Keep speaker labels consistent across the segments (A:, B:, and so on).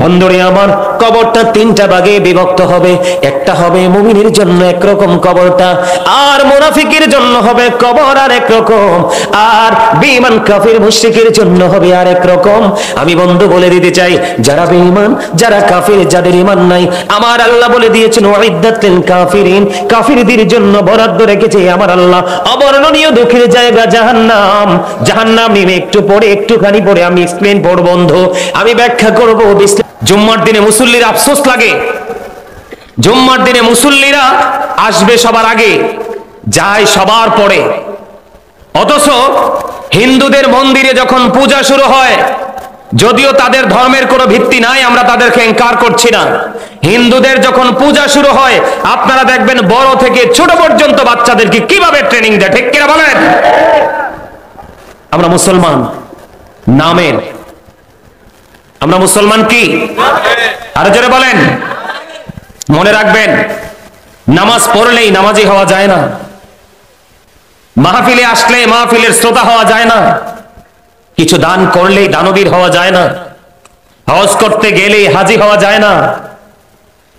A: বন্ধুরে আমার, কবরটা তিনটা ভাগে বিভক্ত হবে। একটা হবে মুমিনের জন্য একরকম কবরটা, আর মুনাফিকের জন্য হবে কবর আর একরকম, আর বেঈমান কাফির মুশরিকের জন্য হবে আর একরকম। আমি বন্ধু বলে দিতে চাই, যারা বেঈমান, যারা কাফির, যাদের ঈমান নাই, আমার আল্লাহ বলে দিয়েছেন ওয়াইদাত লিল কাফিরিন, কাফিরদের জন্য বরাদ্দ রেখেছে আমার আল্লাহ অবর্ণনীয় দুঃখের জায়গা জাহান্নাম। জাহান্নাম নিয়ে একটুখানি পরে আমি এক্সপ্লেইন করব বন্ধু, আমি ব্যাখ্যা করব। জুম্মার দিনে মুসল্লিরা আফসোস লাগে, জুম্মার দিনে মুসল্লিরা আসবে সবার আগে, যায় সবার পরে, অথচ হিন্দুদের মন্দিরে যখন পূজা শুরু হয়, যদিও তাদের ধর্মের কোনো ভিত্তি নাই, আমরা তাদেরকে ইনকার করছি না, হিন্দুদের যখন পূজা শুরু হয় আপনারা দেখবেন বড় থেকে ছোট পর্যন্ত বাচ্চাদেরকে কিভাবে ট্রেনিং দেয়, ঠিক কিনা বলেন? আমরা মুসলমান নামের, আমরা মুসলমান কি? আরো জোরে বলেন। মনে রাখবেন, নামাজ পড়লেই নামাজি হওয়া যায় না, মাহফিলে আসলে মাহফিলের শ্রোতা হওয়া যায় না, কিছু দান করলেই দানবীর হওয়া যায় না, হজ করতে গেলেই হাজি হওয়া যায় না।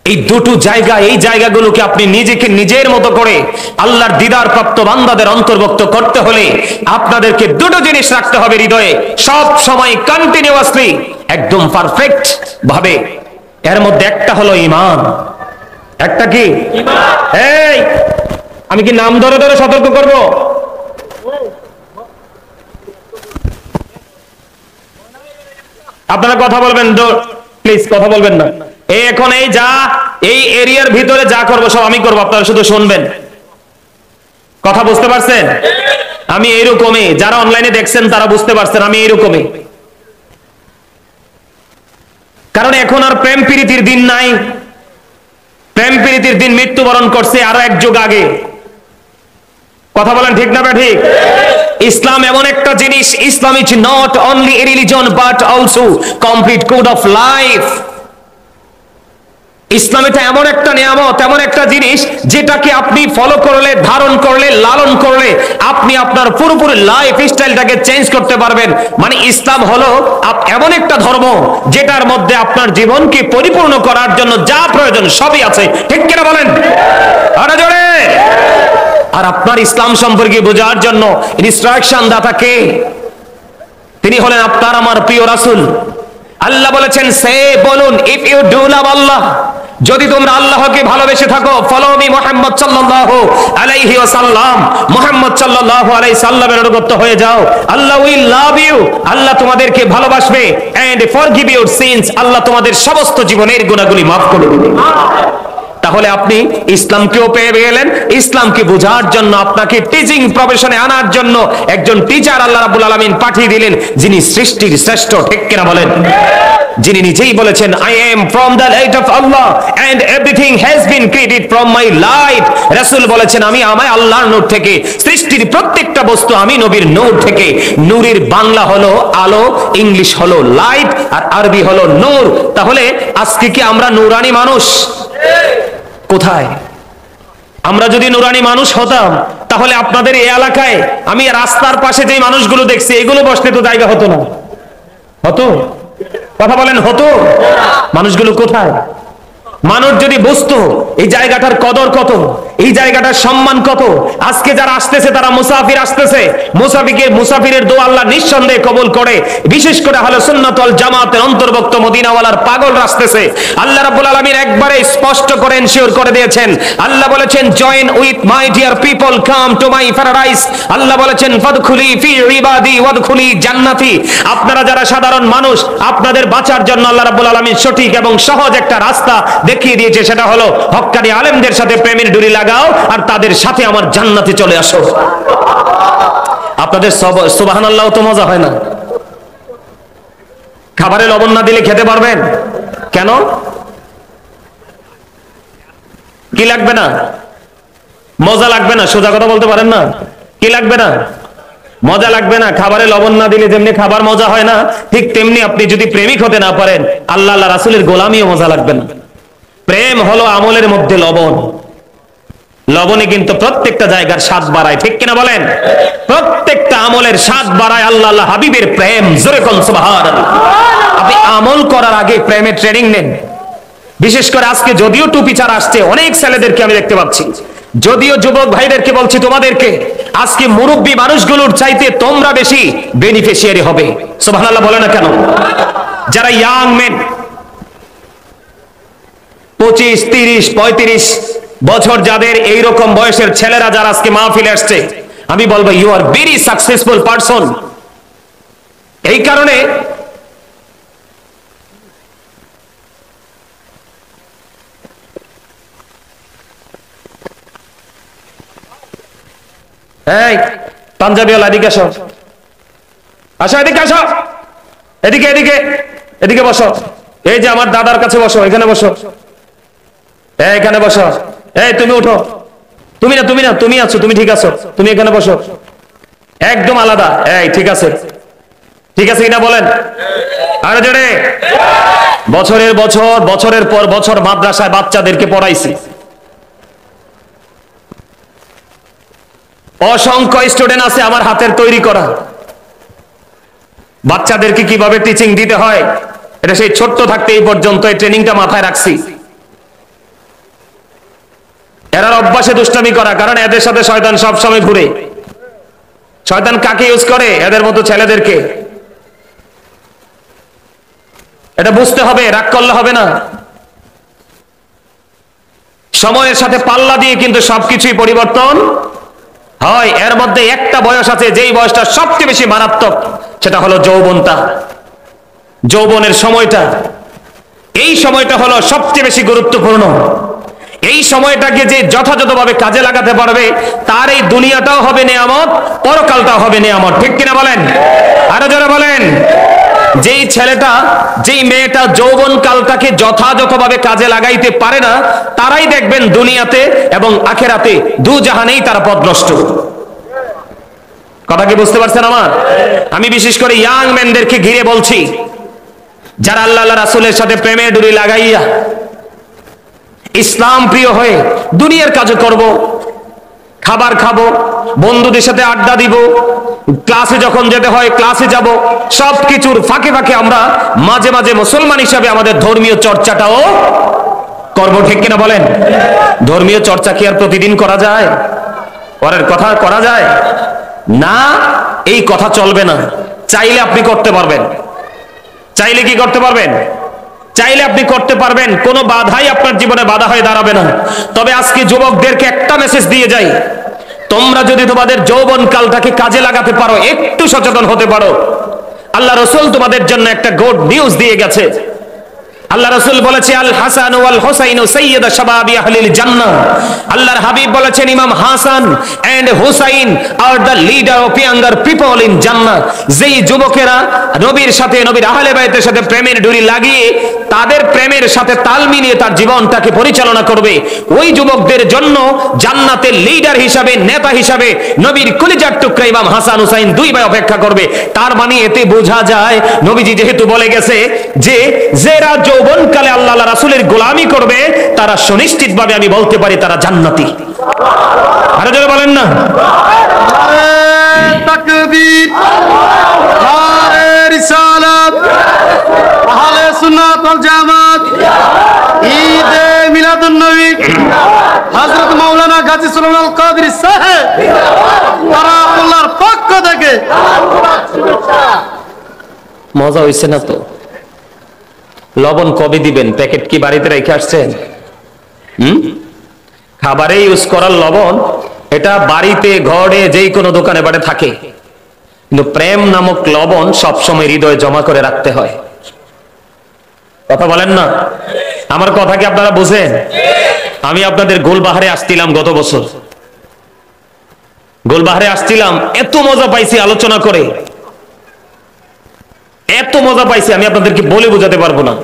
A: এই দুটো জায়গা, এই জায়গাগুলোকে আপনি নিজেকে নিজের মতো করে আল্লাহর দিদার প্রাপ্ত বান্দাদের অন্তর্ভুক্ত করতে হলে আপনাদেরকে দুটো জিনিস রাখতে হবে হৃদয়ে, সব সময় কন্টিনিউয়াসলি, একদম পারফেক্ট ভাবে। এর মধ্যে একটা হলো ঈমান। একটা কি? ঈমান। এই আমি কি নাম ধরে ধরে সতর্ক করব? আপনারা কথা বলবেন, প্লিজ কথা বলবেন না। এখন এই এরিয়ার ভিতরে যা করবো সব আমি করবো, আপনারা শুধু শুনবেন। কথা বুঝতে পারছেন? আমি এইরকমই, যারা অনলাইনে দেখছেন তারা বুঝতে পারছেন আমি এইরকমই। কারণ এখন আর প্রেম প্রীতির দিন নাই, প্রেম প্রীতির দিন মৃত্যুবরণ করছে আরো এক যুগ আগে। কথা বলেন ঠিক না ঠিক? ইসলাম এমন একটা জিনিস, Islam is not only a religion but also complete code of life. Islam এটা এমন একটা নিয়ামত, এমন একটা জিনিস যেটাকে আপনি ফলো করলে, ধারণ করলে, লালন করলে আপনি আপনার পুরোপুরি লাইফ স্টাইলটাকে চেঞ্জ করতে পারবেন। মানে ইসলাম হলো এমন একটা ধর্ম যেটার মধ্যে আপনার জীবনকে পরিপূর্ণ করার জন্য যা প্রয়োজন সবই আছে, ঠিক কিনা বলেন? আরে জোরে। আর আপনার ইসলাম সম্পর্কে বোঝার জন্য ইনস্ট্রাকশন দাতা কে? তিনি হলেন আপনার আমার প্রিয় রাসূল। আল্লাহ বলেছেন, সে বলুন, ইফ ইউ ডু লাভ আল্লাহ, যদি তোমরা আল্লাহকে ভালোবেসে থাকো, ফলো মি মুহাম্মদ সাল্লাল্লাহু আলাইহি ওয়াসাল্লাম, মুহাম্মদ সাল্লাল্লাহু আলাইহি সাল্লামের অনুগত হয়ে যাও, আল্লাহ উইল লাভ ইউ, আল্লাহ তোমাদেরকে ভালোবাসবে, এন্ড ফরগিভ ইউর সিনস, আল্লাহ তোমাদের সমস্ত জীবনের গুনাহগুলি মাফ করে দিবে। তাহলে আপনি ইসলামকেও পেয়ে গেলেন। ইসলামকে বোঝার জন্য, আপনাকে টিচিং প্রফেশনে আনার জন্য একজন টিচার আল্লাহ রাব্বুল আলামিন পাঠিয়ে দিলেন, যিনি সৃষ্টির শ্রেষ্ঠ, ঠিক কিনা বলেন? যিনি নিজেই বলেছেন, I am from the light of Allah and everything has been created from my light. রাসূল বলেছেন, আমি আল্লাহর নূর থেকে, সৃষ্টির প্রত্যেকটা বস্তু আমি নবীর নূর থেকে। নূরের বাংলা হলো আলো, ইংলিশ হলো লাইট, আর আরবি হলো নূর। তাহলে আজকে কি আমরা নূরানি মানুষ? কোথায়? আমরা যদি নুরানি মানুষ হতাম তাহলে আপনাদের এই এলাকায় আমি রাস্তার পাশে যে মানুষগুলো দেখছি এগুলো বসতে তো জায়গা হতো না। হতো? কথা বলেন, হতো? মানুষগুলো কোথায়? মানুষ যদি বুঝতো এই জায়গাটার কদর কত, এই জায়গাটার সম্মান কত। আজকে যারা আসতেছে তারা মুসাফির আসতেছে, মুসাফিরের দোয়া আল্লাহ নিঃসন্দেহে কবুল করে। বিশেষ করে আহলে সুন্নাত ওয়াল জামাতের অন্তর্ভুক্ত মদিনাওয়ালার পাগল আসতেছে। আল্লাহ রাব্বুল আলামিন একবারে স্পষ্ট করে এনশিওর করে দিয়েছেন। আল্লাহ বলেছেন, join with my dear people, come to my paradise. Allah বলেছেন, ফাদখুলি ফি ইবাদি ওয়াদখুলি জান্নাতি। আপনারা যারা সাধারণ মানুষ, আপনাদের বাঁচার জন্য আল্লাহ রাব্বুল আলামিন সঠিক এবং সহজ একটা রাস্তা দেখিয়ে দিয়েছে, সেটা হলো হক্কানি আলেমদের সাথে প্রেমের ডুরি লাগাও আর তাদের সাথে আমার জান্নাতে চলে আসো। আপনাদের সুবহানাল্লাহ তো মজা হয় না? খাবারে লবণ না দিলে খেতে পারবেন? কেন? কি লাগবে না? মজা লাগবে না? সোজা কথা বলতে পারেন না? কি লাগবে না? মজা লাগবে না? খাবারে লবণ না দিলে যেমনি খাবার মজা হয় না, ঠিক তেমনি আপনি যদি প্রেমিক হতে না পারেন, আল্লাহ রাসূলের গোলামিও মজা লাগবে না। প্রেম হলো আমলের মধ্যে লবণ। লবণে কিন্তু প্রত্যেকটা জায়গার স্বাদ বাড়ায়, ঠিক কিনা বলেন? প্রত্যেকটা আমলের স্বাদ বাড়ায় আল্লাহ আল্লাহ হাবিবের প্রেম। জোরে কোন সুবহানাল্লাহ। আপনি আমল করার আগে প্রেমের ট্রেনিং নেন। বিশেষ করে আজকে যদিও টুপি ছাড়া আসছে অনেক ছেলেদেরকে আমি দেখতে পাচ্ছি, যদিও যুবক ভাইদেরকে বলছি তোমাদেরকে, আজকে মুরব্বী মানুষগুলোর চাইতে তোমরা বেশি বেনিফিশিয়ারি হবে। সুবহানাল্লাহ বলে না কেন? যারা ইয়াং মেন 25, 30, 35 বছর যাদের এইরকম বয়সের ছেলেরা যারা আজকে মাহফিলে আসছে, আমি বলবো you are very successful person. এই কারণে এই পাঞ্জাবিওয়ালা এদিকে আসো, আসো এদিকে আসো, এদিকে এদিকে এদিকে বসো। এই যে আমার দাদার কাছে বসো, এখানে বসো, এখানে বসো। এই তুমি উঠো, তুমি না তুমি না তুমি আছো, তুমি ঠিক আছো, তুমি এখানে বসো, একদম আলাদা। এই ঠিক আছে, ঠিক আছে কিনা বলেন? আরে জোরে। বছরের বছর বছরের পর বছর মাদ্রাসায় বাচ্চাদেরকে পড়াইছি, অসংখ্য স্টুডেন্ট আছে আমার হাতের তৈরি করা। বাচ্চাদেরকে কিভাবে টিচিং দিতে হয় এটা সেই ছোট্ট থাকতে এই পর্যন্ত এই ট্রেনিংটা মাথায় রাখছি। এরা অভ্যাসে দুষ্টামি করা, কারণ এদের সাথে শয়তান সবসময় ঘুরে। শয়তান কাকে ইউজ করে? এদের মতো ছেলেদেরকে। এটা বুঝতে হবে, রাগ করলে হবে না। সময়ের সাথে পাল্লা দিয়ে কিন্তু সবকিছুই পরিবর্তন হয়। এর মধ্যে একটা বয়স আছে যেই বয়সটা সবচেয়ে বেশি মারাত্মক, সেটা হলো যৌবনটা, যৌবনের সময়টা। এই সময়টা হলো সবচেয়ে বেশি গুরুত্বপূর্ণ। এই সময়টাকে যে যথাযথভাবে কাজে লাগাতে পারবে তার এই দুনিয়াটাও হবে নিয়ামত, পরকালটাও হবে নিয়ামত, ঠিক কিনা বলেন? আরো জোরে বলেন। যেই ছেলেটা যেই মেয়েটা যৌবন কালটাকে যথাযথভাবে কাজে লাগাইতে পারে না, তারাই দেখবেন দুনিয়াতে এবং আখেরাতে দু জাহানেই তারা পথভ্রষ্ট। কথা কি বুঝতে পারছেন আমার? আমি বিশেষ করে ইয়াং ম্যানদেরকে ঘিরে বলছি, যারা আল্লাহ রাসূলের সাথে প্রেমের ডুরি লাগাইয়া ইসলাম প্রিয় হয়ে দুনিয়ার কাজ করব, খাবার খাবো, বন্ধুদের সাথে আড্ডা দিব, ক্লাসে যখন যেতে হয় ক্লাসে যাব, সবকিছুর ফাঁকে ফাঁকে আমরা মাঝে মাঝে মুসলমান হিসাবে আমাদের ধর্মীয় চর্চাটাও করব, ঠিক কিনা বলেন? ধর্মীয় চর্চা কি আর প্রতিদিন করা যায়? পরের কথা করা যায় না, এই কথা চলবে না। চাইলে আপনি করতে পারবেন, চাইলে কি করতে পারবেন? চাইলে আপনি করতে পারবেন, কোনো বাধাই আপনার জীবনে বাধা হয়ে দাঁড়াবে না। তবে আজকে যুবকদেরকে একটা মেসেজ দিয়ে যাই, তোমরা যদি তোমাদের যৌবন কালটাকে কাজে লাগাতে পারো, একটু সচেতন হতে পারো, আল্লাহ রাসূল তোমাদের জন্য একটা গুড নিউজ দিয়ে গেছে। আল্লাহ রাসূল বলেছে, আল হাসান ওয়াল হুসাইন সাইয়্যিদা শাবাবি আহলিল জান্নাহ। আল্লাহর হাবিব বলেছেন, Imam Hasan and Hussain are the leader of younger people in Jannah. যেই যুবকেরা নবীর সাথে, নবীর আহলে বাইতের সাথে প্রেমের ডুরি লাগিয়ে তাদের প্রেমের সাথে তাল মিলিয়ে তার জীবনটাকে পরিচালনা করবে, ওই যুবকদের জন্য জান্নাতের লিডার হিসাবে, নেতা হিসাবে নবীর কলিজার টুকরা ইমাম হাসান হুসাইন দুই ভাই অপেক্ষা করবে। তার মানে এতে বোঝা যায়, নবীজি যেহেতু বলে গেছে যে যারা যৌবনকালে আল্লাহ রাসূলের গোলামি করবে, তারা সুনিশ্চিতভাবে আমি বলতে পারি তারা জান্নাতি। আরো জোরে বলেন না
B: তাকবীর, নারে রিসালাত, আহলে সুন্নাত ওয়াল জামাত, ঈদে মিলাদুন নবী, হযরত মাওলানা গাজী সুলাইমান কাদরী সাহেব তারাকুল্লাহর পক্ষ থেকে
A: মজা হইছে না তো? লবণ কবে দিবেন? প্যাকেট কি বাড়িতে রেখে আসছেন? খাবারে ইউজ করার লবণ এটা বাড়িতে, ঘরে, যেই কোনো দোকানে বাড়ে থাকে, কিন্তু প্রেম নামক লবণ সবসময় হৃদয়ে জমা করে রাখতে হয়। কথা বলেন না? আমার কথা কি আপনারা বুঝেন? আমি আপনাদের গোলবাহারে আসছিলাম গত বছর, গোলবাহারে আসছিলাম, এত মজা পাইছি আলোচনা করে, এত মজা পাইছি আমি আপনাদেরকে বলে বোঝাতে পারবো না।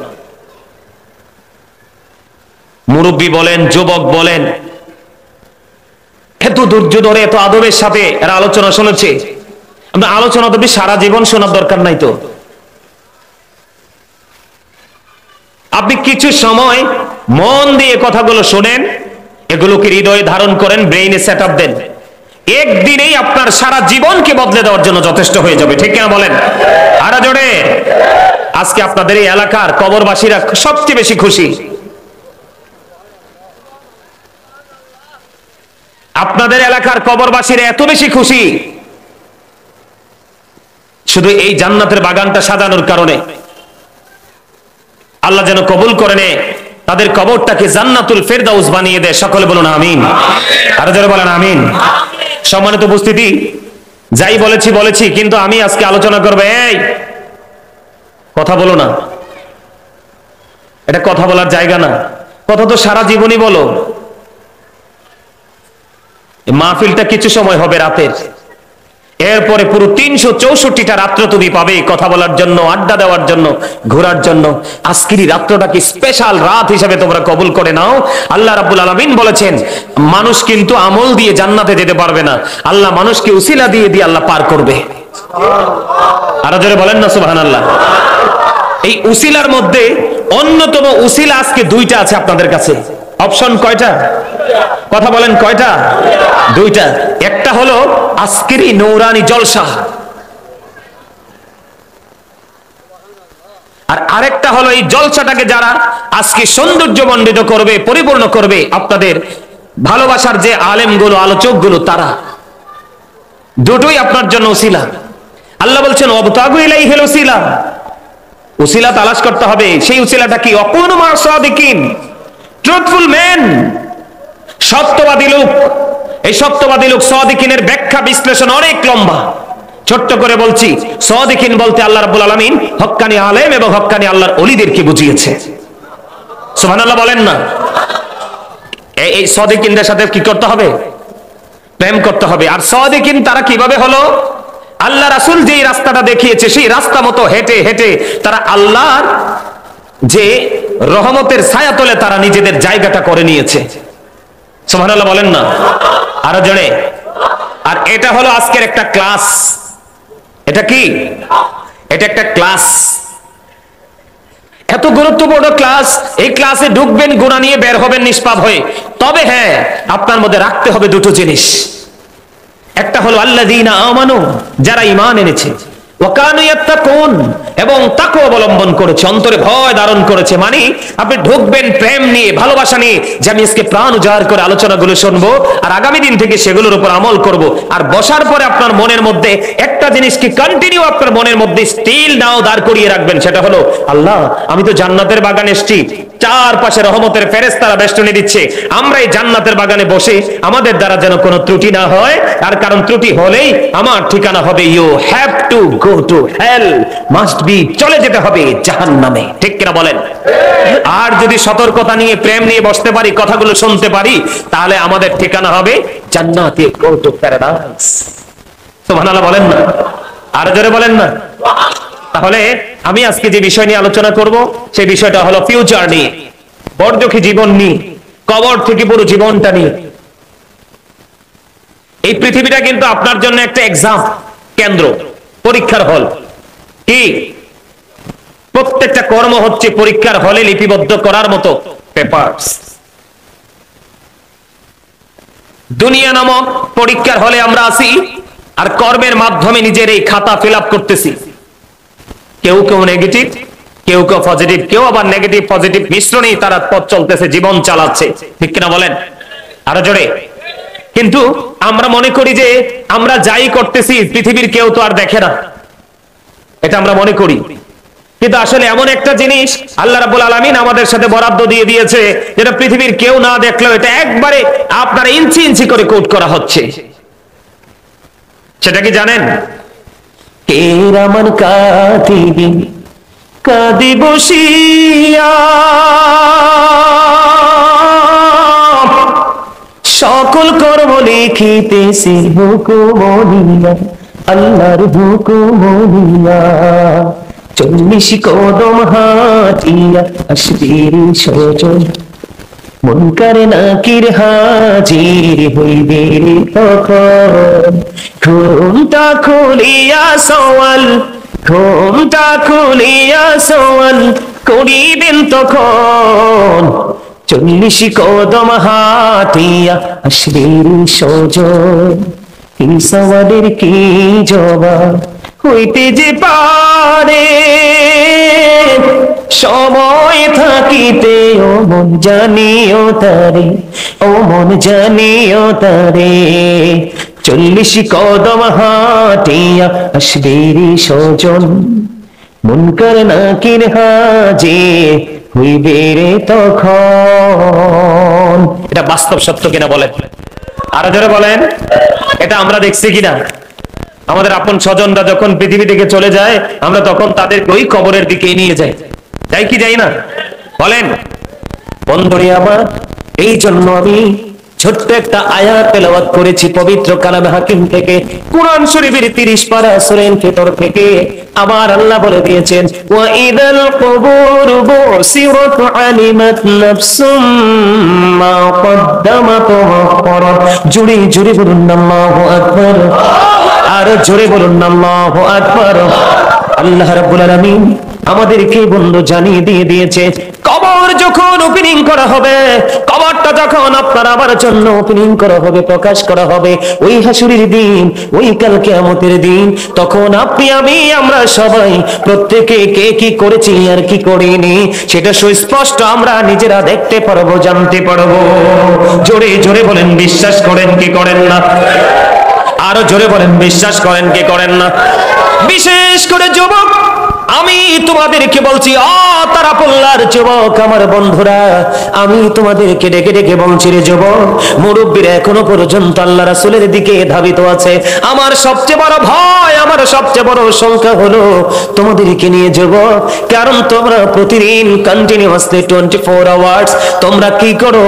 A: মুরব্বী বলেন, যুবক বলেন, এত ধৈর্য ধরে এত আদবের সাথে এরা আলোচনা শুনেছে। আমরা আলোচনা তো সারা জীবন শোনার দরকার নাই তো। আপনি কিছু সময় মন দিয়ে কথাগুলো শোনেন এগুলোকে হৃদয়ে ধারণ করেন, ব্রেইনে সেট আপ দেন, একদিনেই আপনার সারা জীবনকে বদলে দেওয়ার জন্য যথেষ্ট হয়ে যাবে। ঠিক কিনা বলেন? আরো জোরে। আজকে আপনাদের এই এলাকার কবরবাসীরা সবচেয়ে বেশি খুশি। আপনাদের এলাকার কবরবাসীরা এত বেশি খুশি শুধু এই জান্নাতের বাগানটা সাজানোর কারণে। আল্লাহ যেন কবুল করে নেয়, তাদের কবরটাকে জান্নাতুল ফেরদাউস বানিয়ে দেয়। সকলে বলুন আমিন। আরো যারা বলেন আমিন। সম্মানিত উপস্থিতি, যাই বলেছি, কিন্তু আমি আজকে আলোচনা করব, এই কথা বলো না, এটা কথা বলার জায়গা না। কথা তো সারা জীবনই বলো। মাহফিলটা কিছু সময় হবে রাতের, এরপরে পুরো 364টা রাত্র তুমি পাবে কথা বলার জন্য, আড্ডা দেওয়ার জন্য, ঘোরার জন্য। আজকের রাত্রটাকে স্পেশাল রাত হিসেবে তোমরা কবুল করে নাও। আল্লাহ রাব্বুল আলামিন বলেছেন, মানুষ কিন্তু আমল দিয়ে জান্নাতে যেতে পারবে না, আল্লাহ মানুষকে উসিলা দিয়ে আল্লাহ পার করবে। আরো জোরে বলেন না সুবহানাল্লাহ। এই উসিলার মধ্যে অন্যতম উসিলা আজকে দুইটা আছে আপনাদের কাছে। অপশন কয়টা? কথা বলেন কয়টা? দুইটা। একটা হলো আজকের এই নূরানি জলসা, আর আরেকটা হলো এই জলসাটাকে যারা আজকে সৌন্দর্যমণ্ডিত করবে, পরিপূর্ণ করবে, আপনাদের ভালোবাসার যে আলেমগুলো, আলোচকগুলো, তারা। দুটোই আপনার জন্য উসিলা। আল্লাহ বলছেন ওয়াবতাগু ইলাইহিল উসিলা, উসিলা তালাশ করতে হবে। সেই উসিলাটা কি? ওয়াকুনু মা'আস সাদিকিন, ট্রুথফুল ম্যান, সত্যবাদী লোক। এই সত্যবাদী লোক, সাদিকিনের ব্যাখ্যা বিশ্লেষণ অনেক লম্বা। ছোট্ট করে বলছি, সাদিকিন বলতে আল্লাহ রাব্বুল আলামিন হক্কানি আলেম এবং হক্কানি আল্লাহর ওলিদেরকে বুঝিয়েছে। সুবহানাল্লাহ বলেন না। এই সাদিকিনদের সাথে কি করতে হবে? প্রেম করতে হবে। আর সাদিকিন তারা কিভাবে হলো? আল্লাহ রাসূল যেই রাস্তাটা দেখিয়েছে সেই রাস্তা মতো হেঁটে হেঁটে তারা আল্লাহর যে রহমতের ছায়াতলে তারা নিজেদের জায়গাটা করে নিয়েছে। সুবহানাল্লাহ বলেন না। আরো জোরে। আর এটা হলো আজকের একটা ক্লাস। এটা কি? এটা একটা ক্লাস, এত গুরুত্বপূর্ণ ক্লাস। এই ক্লাসে ঢুকবেন, গুনাহ নিয়ে বের হবেন নিষ্পাপ হয়ে। তবে হ্যাঁ, আপনার মধ্যে রাখতে হবে দুটো জিনিস। একটা হলো আল্লাযীনা আমানু, যারা ঈমান এনেছে, ওয়া কানু ইয়াত্তাকুন, এবং তাকওয়া অবলম্বন করেছে, অন্তরে ভয় ধারণ করেছে। মানে আপনি ঢুকবেন প্রেম নিয়ে, ভালোবাসা নিয়ে, যে আমি আজকে প্রাণ উজাড় করে আলোচনাগুলো শুনবো আর আগামী দিন থেকে সেগুলোর উপর আমল করব। আর বসার পরে আপনার মনের মধ্যে একটা জিনিসকে কন্টিনিউ আপনার মনের মধ্যে স্টিল নাও দাঁড় করিয়ে রাখবেন, সেটা হলো আল্লাহ, আমি তো জান্নাতের বাগানে এসেছি, চারপাশে রহমতের ফেরেশতারা বেষ্টনী দিচ্ছে, আমরা এই জান্নাতের বাগানে বসে আমাদের দ্বারা যেন কোনো ত্রুটি না হয়। আর কারণ ত্রুটি হলেই আমার ঠিকানা হবে you have to go to hell, must be, চলে যেতে হবে জাহান্নামে। ঠিক কিনা বলেন? আর যদি সতর্কতা নিয়ে, প্রেম নিয়ে বসতে পারি, কথাগুলো শুনতে পারি, তাহলে আমাদের ঠিকানা হবে জান্নাতে, গো টু প্যারাডাইস। সুবহানাল্লাহ বলেন না। আর জোরে বলেন না। তাহলে আমি আজকে যে বিষয় নিয়ে আলোচনা করব সেই বিষয়টা হলো ফিউচার নিয়ে, বর্জখী জীবন নিয়ে, কবর থেকে পুরো জীবনটা নিয়ে। এই পৃথিবীটা কিন্তু আপনার জন্য একটা এক্সাম কেন্দ্র, পরীক্ষার হল। কি? প্রত্যেকটা কর্ম হচ্ছে পরীক্ষার হলে লিপিবদ্ধ করার মতো পেপারস। দুনিয়া নামক পরীক্ষার হলে আমরা আছি, আর কর্মের মাধ্যমে নিজের এই খাতা ফিল আপ করতেছি। কেউ কেউ নেগেটিভ, কেউ কেউ পজিটিভ, কেউ আবার নেগেটিভ পজিটিভ মিশ্রণেই তারা পথ চলতেছে, জীবন চালাচ্ছে। ঠিক কিনা বলেন? আরো জোরে। কিন্তু আমরা মনে করি যে আমরা যাই করতেছি পৃথিবীর কেউ তো আর দেখে না, এটা আমরা মনে করি। কিন্তু আসলে এমন একটা জিনিস আল্লাহ রাব্বুল আলামিন আমাদের সাথে বরাদ্দ দিয়ে দিয়েছে, যেটা পৃথিবীর কেউ না দেখলেও এটা একবারে আপনার ইঞ্চি ইঞ্চি করে কোট করা হচ্ছে। সেটা কি জানেন? কেরামান কাতিবিন কাদি বসিয়া সকল কর্ম লিখিতেছি হুকুমনিয়া, আল্লাহর হুকুমনিয়া। 40 কদম হাঁটিয়া আসবির সজন, মুনকার নাকির হাজির হইবে রে তখন। ঘুমটা খুলিয়া সওয়াল, ঘুমটা খুলিয়া সওয়াল করিবেন তখন। 40 কদম হাঁটিয়া আসবে সজন, কি সওয়ালের কি জবাব হইতে যে পারে, সময় থাকিতে ও মন জানিও তারে, ও মন জানিও তারে। 40 কদম হাঁটিয়া আসবে সজন, মুনকার নাকির হাজির হইবে রে তখন। এটা বাস্তব সত্য কিনা বলেন, আরো জোরে বলেন। এটা আমরা দেখছি কিনা? আমাদের আপন স্বজনরা যখন পৃথিবী থেকে চলে যায়, আমরা তখন তাদেরকে ওই কবরের দিকে নিয়ে যাই, যাই কি যাই না? বলেন বন্ধুরে আমার, এই জন্য আমি ছোট্ট একটা আয়াত তেলাওয়াত করেছি পবিত্র কালামে হাকিম থেকে, কুরআন শরীফের 30 পারা সূরা ফিতর থেকে। আমার আল্লাহ বলে দিয়েছেন, ওয়া ইদাল কুবুর বুসিরাত আলিমাত নাফসুম মা কদ্দামাত ওয়া আখখারাত। জুড়ে জুড়ে বলুন আল্লাহু আকবার, আর জোরে বলুন আল্লাহু আকবার। আল্লাহ রাব্বুল আলামিন আমাদেরকে বন্ধু জানিয়ে দিয়ে দিয়েছে, কবর যখন ওপেনিং করা হবে, কবরটা যখন আপনার আমার জন্য ওপেনিং করা হবে, প্রকাশ করা হবে, ওই হাসুরের দিন, ওই কাল কিয়ামতের দিন, তখন আপনি আমি আমরা সবাই প্রত্যেকে কে কি করেছি আর কি করিনি সেটা সুস্পষ্ট আমরা নিজেরা দেখতে পারবো, জানতে পারবো। জোরে জোরে বলেন বিশ্বাস করেন কি করেন না? আরো জোরে বলেন বিশ্বাস করেন কি করেন না? বিশেষ করে যুবক, আমি তোমাদেরকে বলছি, তারা পল্লার যুবক আমার বন্ধুরা, আমি তোমাদেরকে ডেকে ডেকে বলছি রে যুবক, মুরব্বীরা এখনো পর্যন্ত আল্লাহ রাসূলের দিকে ধাবিত আছে। আমার সবচেয়ে বড় ভয়, আমার সবচেয়ে বড় সংখ্যা হলো তোমাদেরকে নিয়ে যুবক। কারণ তোমরা প্রতিদিন কন্টিনিউয়াসলি 24 আওয়ার্স তোমরা কি করো?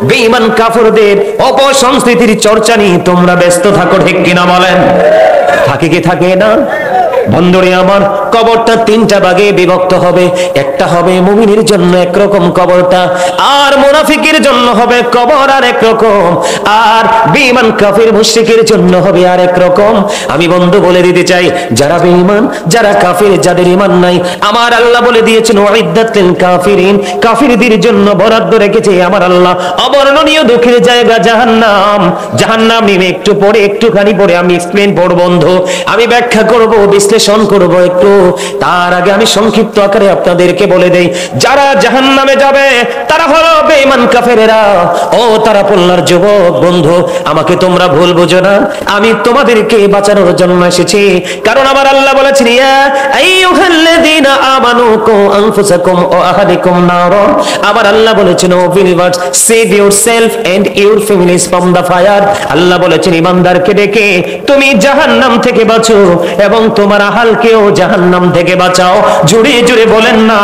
A: বেঈমান কাফেরদের অপসংস্কৃতির চর্চা নিয়ে তোমরা ব্যস্ত থাকো, ঠিক কিনা বলেন? থাকে কি থাকে না? বন্ধুরে আমার, কবরটা 3টা ভাগে বিভক্ত হবে। একটা হবে মুমিনের জন্য একরকম কবরটা, আর মুনাফিকের জন্য হবে কবর আর একরকম, আর বেঈমান কাফির মুশরিকের জন্য হবে আর একরকম। আমি বন্ধু বলে দিতে চাই, যারা বেঈমান, যারা কাফির, যাদের ঈমান নাই, আমার আল্লাহ বলে দিয়েছেন ওয়াইদাতুল কাফিরিন, কাফিরদের জন্য বরাদ্দ রেখেছে আমার আল্লাহ অবর্ণনীয় দুঃখের জায়গা জাহান্নাম। জাহান্নাম নিয়ে একটু পরে, একটুখানি পরে আমি এক্সপ্লেইন করব বন্ধু, আমি ব্যাখ্যা করব, বিশ্লেষণ করব একটু। তার আগে আমি সংক্ষিপ্ত আকারে আপনাদেরকে বলে দেই, যারা জাহান্নামে যাবে তারা হলো বেঈমান কাফেরেরা। ও তারা পল্লার যুবক বন্ধু, আমাকে তোমরা ভুল বুঝো না, আমি তোমাদেরকে বাঁচানোর জন্য এসেছি। কারণ আমার আল্লাহ বলেছেন, ইয়া আইয়ুহাল্লাযীনা আমানু কু আনফুসাকুম ওয়া আহলিকুম নার। আমার আল্লাহ বলেছেন, O believers, save yourself and your families from the fire. Allah বলেছেন, ঈমানদারকে ডেকে তুমি জাহান্নাম থেকে বাঁচো এবং তোমার আহলকেও জাহান্নাম থেকে বাঁচাও। জুড়ে জুড়ে বলেন না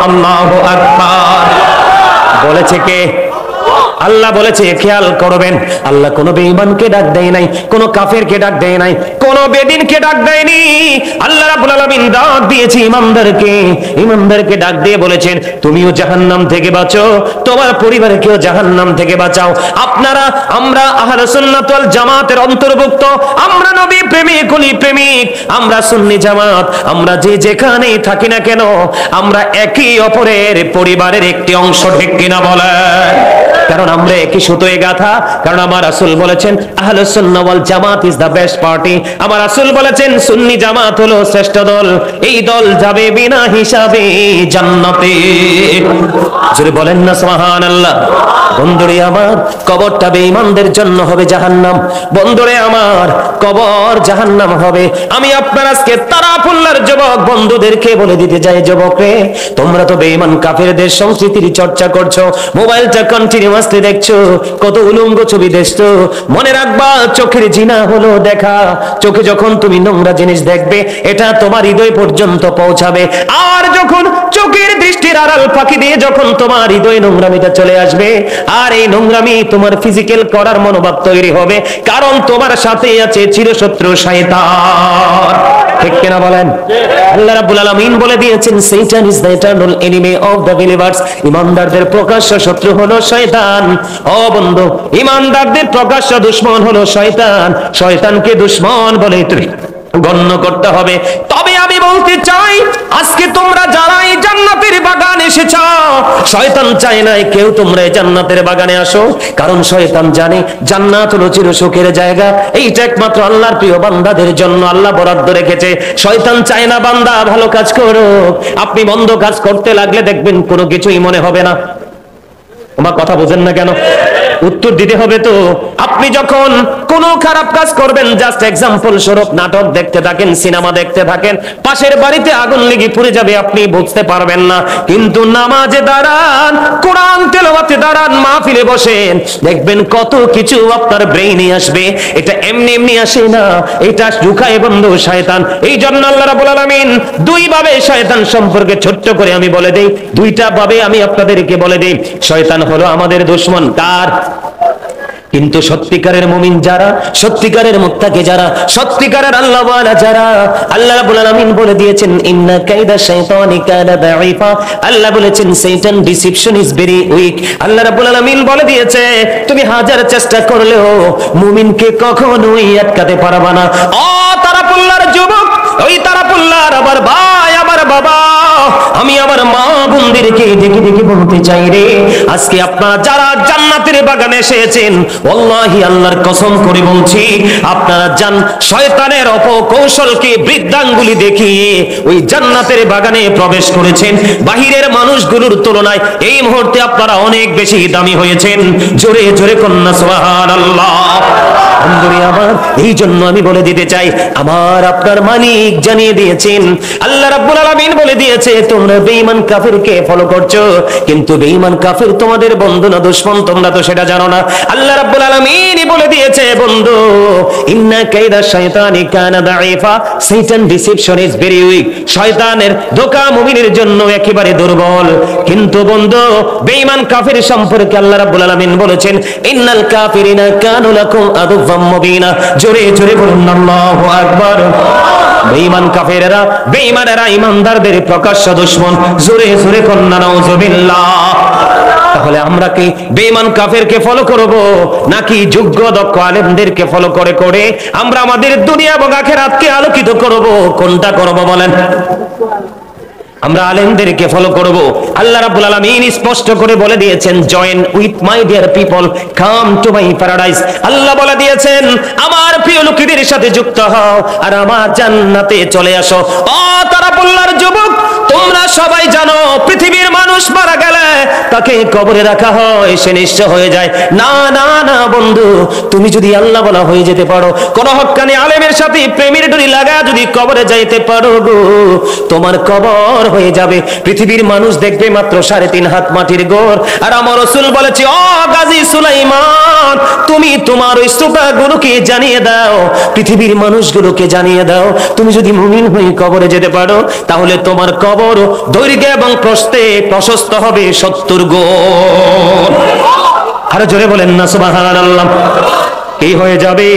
A: আল্লাহু আকবার। বলেছে কে? আল্লাহ বলেছে। খেয়াল করবেন, আল্লাহ কোন বেঈমানকে ডাক দেয় নাই, কোন কাফেরকে ডাক দেয় নাই, কোন বেদিনকে ডাক দেয়নি। আল্লাহ রাব্বুল আলামিন ডাক দিয়েছে ঈমানদারকে। ঈমানদারকে ডাক দিয়ে বলেছেন, তুমিও জাহান্নাম থেকে বাঁচো, তোমার পরিবারকেও জাহান্নাম থেকে বাঁচাও। আপনারা, আমরা আহলে সুন্নাত ওয়াল জামাতের অন্তর্ভুক্ত, আমরা নবী প্রেমিক, ওলি প্রেমিক, আমরা সুন্নি জামাত, আমরা যে যেখানে থাকি না কেন, আমরা একই অপরের পরিবারের একটি অংশ, ঠিক কিনা বলেন? কারণ আমরা একই সুতোয় গাঁথা। কারণ আমার রাসূল বলেছেন, আহলুস সুন্নাহ ওয়াল জামাত ইজ দ্য বেস্ট পার্টি। আমার রাসূল বলেছেন, সুন্নি জামাত হলো শ্রেষ্ঠ দল, এই দল যাবে বিনা হিসাবে জান্নাতে। জোরে বলেন না সুবহানাল্লাহ। বন্ধুরে আমার, কবরটা বেঈমানদের জন্য হবে জাহান্নাম। বন্ধুরে আমার, কবর জাহান্নাম হবে। আমি আপনার আজকে তারা পল্লার যুবক বন্ধুদেরকে বলে দিতে চাই, যুবক রে, তোমরা তো বেঈমান কাফেরদের সংস্কৃতির চর্চা করছো, মোবাইলটা কন্টিনিউয়াসলি দেখছো, কত উলঙ্গ ছবি দেখছো। মনে রাখবা, চোখের জিনা হলো দেখা। চোখে যখন তুমি নোংরা জিনিস দেখবে, এটা তোমার হৃদয় পর্যন্ত পৌঁছাবে। আর যখন চোখের দৃষ্টির আড়াল ফাঁকি দিয়ে যখন তোমার হৃদয়ে নোংরামিটা চলে আসবে, আর এই নোংরামি তোমার ফিজিক্যাল করার মনোভাব তৈরি হবে, কারণ তোমার সাথে আছে চিরশত্রু শয়তান, ঠিক কিনা বলেন? আল্লাহ রাব্বুল আলামিন বলে দিয়েছেন, Shaitan is the eternal enemy of the believers. ঈমানদারদের প্রকাশ্য শত্রু হলো শয়তান। ও বন্ধু, ঈমানদারদের প্রকাশ্য দুশমন হলো শয়তান। শয়তানকে দুশমন বলে তুমি গণ্য করতে হবে, তবে আমি বলতে চাই, আজকে তোমরা যারা এই জান্নাতের বাগান এসেছ, শয়তান চায় না কেউ তোমরা এই জান্নাতের বাগানে আসো, কারণ শয়তান জানে জান্নাত হলো চির সুখের জায়গা, এইটা একমাত্র আল্লাহর প্রিয় বান্দাদের জন্য আল্লাহ বরাদ্দ রেখেছে। শয়তান চায় না বান্দা ভালো কাজ করো। আপনি মন্দ কাজ করতে লাগলে দেখবেন কোনো কিছুই মনে হবে না। আমার কথা বোঝেন না কেন? উত্তর দিতে হবে তো। আপনি যখন কোনো খারাপ কাজ করবেন, জাস্ট এক্সাম্পল স্বরূপ নাটক দেখতে থাকেন, সিনেমা দেখতে থাকেন, পাশের বাড়িতে আগুন লেগে পুড়ে যাবে, আপনি বুঝতে পারবেন না। কিন্তু নামাজে দাঁড়ান, কোরআন তেলাওয়াতে দাঁড়ান, মাহফিলে বসেন, দেখবেন কত কিছু আপনার ব্রেইনে আসবে। এটা এমনি এমনি আসে না, এটা লুকায় বন্ধু শয়তান। এই জন্য আল্লাহ রাব্বুল আলামিন দুই ভাবে শয়তান সম্পর্কে ছোট্ট করে আমি বলে দেই, দুইটা ভাবে আমি আপনাদেরকে বলে দেই। শয়তান হলো আমাদের দুশমন। কার? কিন্তু সত্যিকারের মুমিন যারা, সত্যিকারের মুত্তাকি যারা, সত্যিকারের আল্লাহওয়ালা যারা, আল্লাহ রাব্বুল আলামিন বলে দিয়েছেন ইন্না কাইদা শাইতানি কানা দাঈফা। আল্লাহ বলেছেন শয়তান ডিসিপশন ইজ ভেরি উইক। আল্লাহ রাব্বুল আলামিন বলে দিয়েছে তুমি হাজার চেষ্টা করলেও মুমিনকে কখনোই আটকাতে পারবে না। ও তারাপুল্লার যুবক, ওই তারাপুল্লার আবার ভাই, আবার বাবা, আমি আমার মা বোনদেরকে দেখে দেখে বলতে চাই রে, আজকে আপনারা যারা জান্নাতের বাগানে এসেছেন, ওয়াল্লাহি আল্লাহর কসম করে বলছি, আপনারা শয়তানের অপকৌশলকে বৃদ্ধাঙ্গুলি দেখিয়ে ওই জান্নাতের বাগানে প্রবেশ করেছেন। বাহিরের মানুষগুলোর তুলনায় এই মুহূর্তে আপনারা অনেক বেশি দামি হয়েছেন। জোরে জোরে কন্যা সুবহানাল্লাহ। আমার এই জন্য আমি বলে দিতে চাই, আমার আপনার মালিক জানিয়ে দিয়েছেন, আল্লাহ রাব্বুল আলামিন বলে দিয়েছে তোমরা বেঈমান কাফিরকে ফলো করছো, কিন্তু বেঈমান কাফির তোমাদের বন্ধু না দুশমন, তোমরা তো সেটা জানো না। আল্লাহ রাব্বুল আলামিন বলে দিয়েছে বন্ধু ইন্না কাইদা শাইতানি কানা দাঈফা, শয়তান ডিসিপশন ইজ ভেরি উইক। শয়তানের ধোঁকা মুমিনের জন্য একেবারে দুর্বল। কিন্তু বন্ধু বেঈমান কাফির সম্পর্কে আল্লাহ রাব্বুল আলামিন বলেছেন ইন্নাল কাফিরিনা কানু লাকুম আদুওয়াম মুবিনা। জোরে জোরে বলুন আল্লাহু আকবার। বেঈমান কাফেরেরা, বেঈমানেরা ইমানদারদের প্রকাশ্য দুশমন। জোরে জোরে কন্না নাউজুবিল্লাহ। তাহলে আমরা কি বেঈমান কাফেরকে ফলো করব, নাকি যোগ্য দক্ষ আলেমদেরকে ফলো করে করে আমরা আমাদের দুনিয়া এবং আখিরাতকে আলোকিত করব? কোনটা করব বলেন? আমরা আলেমদেরকে ফলো করব। আল্লাহ রাব্বুল আলামিন স্পষ্ট করে বলে দিয়েছেন join with my dear people, come to my paradise. Allah বলে দিয়েছেন আমার প্রিয় লোকেদের সাথে যুক্ত হও আর আমার জান্নাতে চলে আসো। ও তারাপুল্লার যুবক, তোমরা সবাই জানো পৃথিবীর মানুষ মারা গেলে তাকে কবরে রাখা হয়, সে নিঃস্ব হয়ে যায়। না না না বন্ধু, তুমি যদি আল্লাহ বলা হয়ে যেতে পারো, কোন হক্কানি আলেমের সাথে প্রেমের ডুরি লাগা যদি কবরে যাইতে পারো গো, তোমার কবর হয়ে যাবে। পৃথিবীর মানুষ দেখবে মাত্র 3.5 হাত মাটির গোর। আর আমার রাসূল বলেছে ও গাজী সুলাইমান, তুমি তোমার ওই শ্রোতাগুলোকে জানিয়ে দাও, পৃথিবীর মানুষগুলোকে জানিয়ে দাও, তুমি যদি মুমিন হয়ে কবরে যেতে পারো তাহলে তোমার কবর দৈর্ঘ্য এবং প্রস্থে প্রশস্ত হবে 70 গুণ। আরো জোরে বলেন না সুবহানাল্লাহ। কি হয়ে যাবে?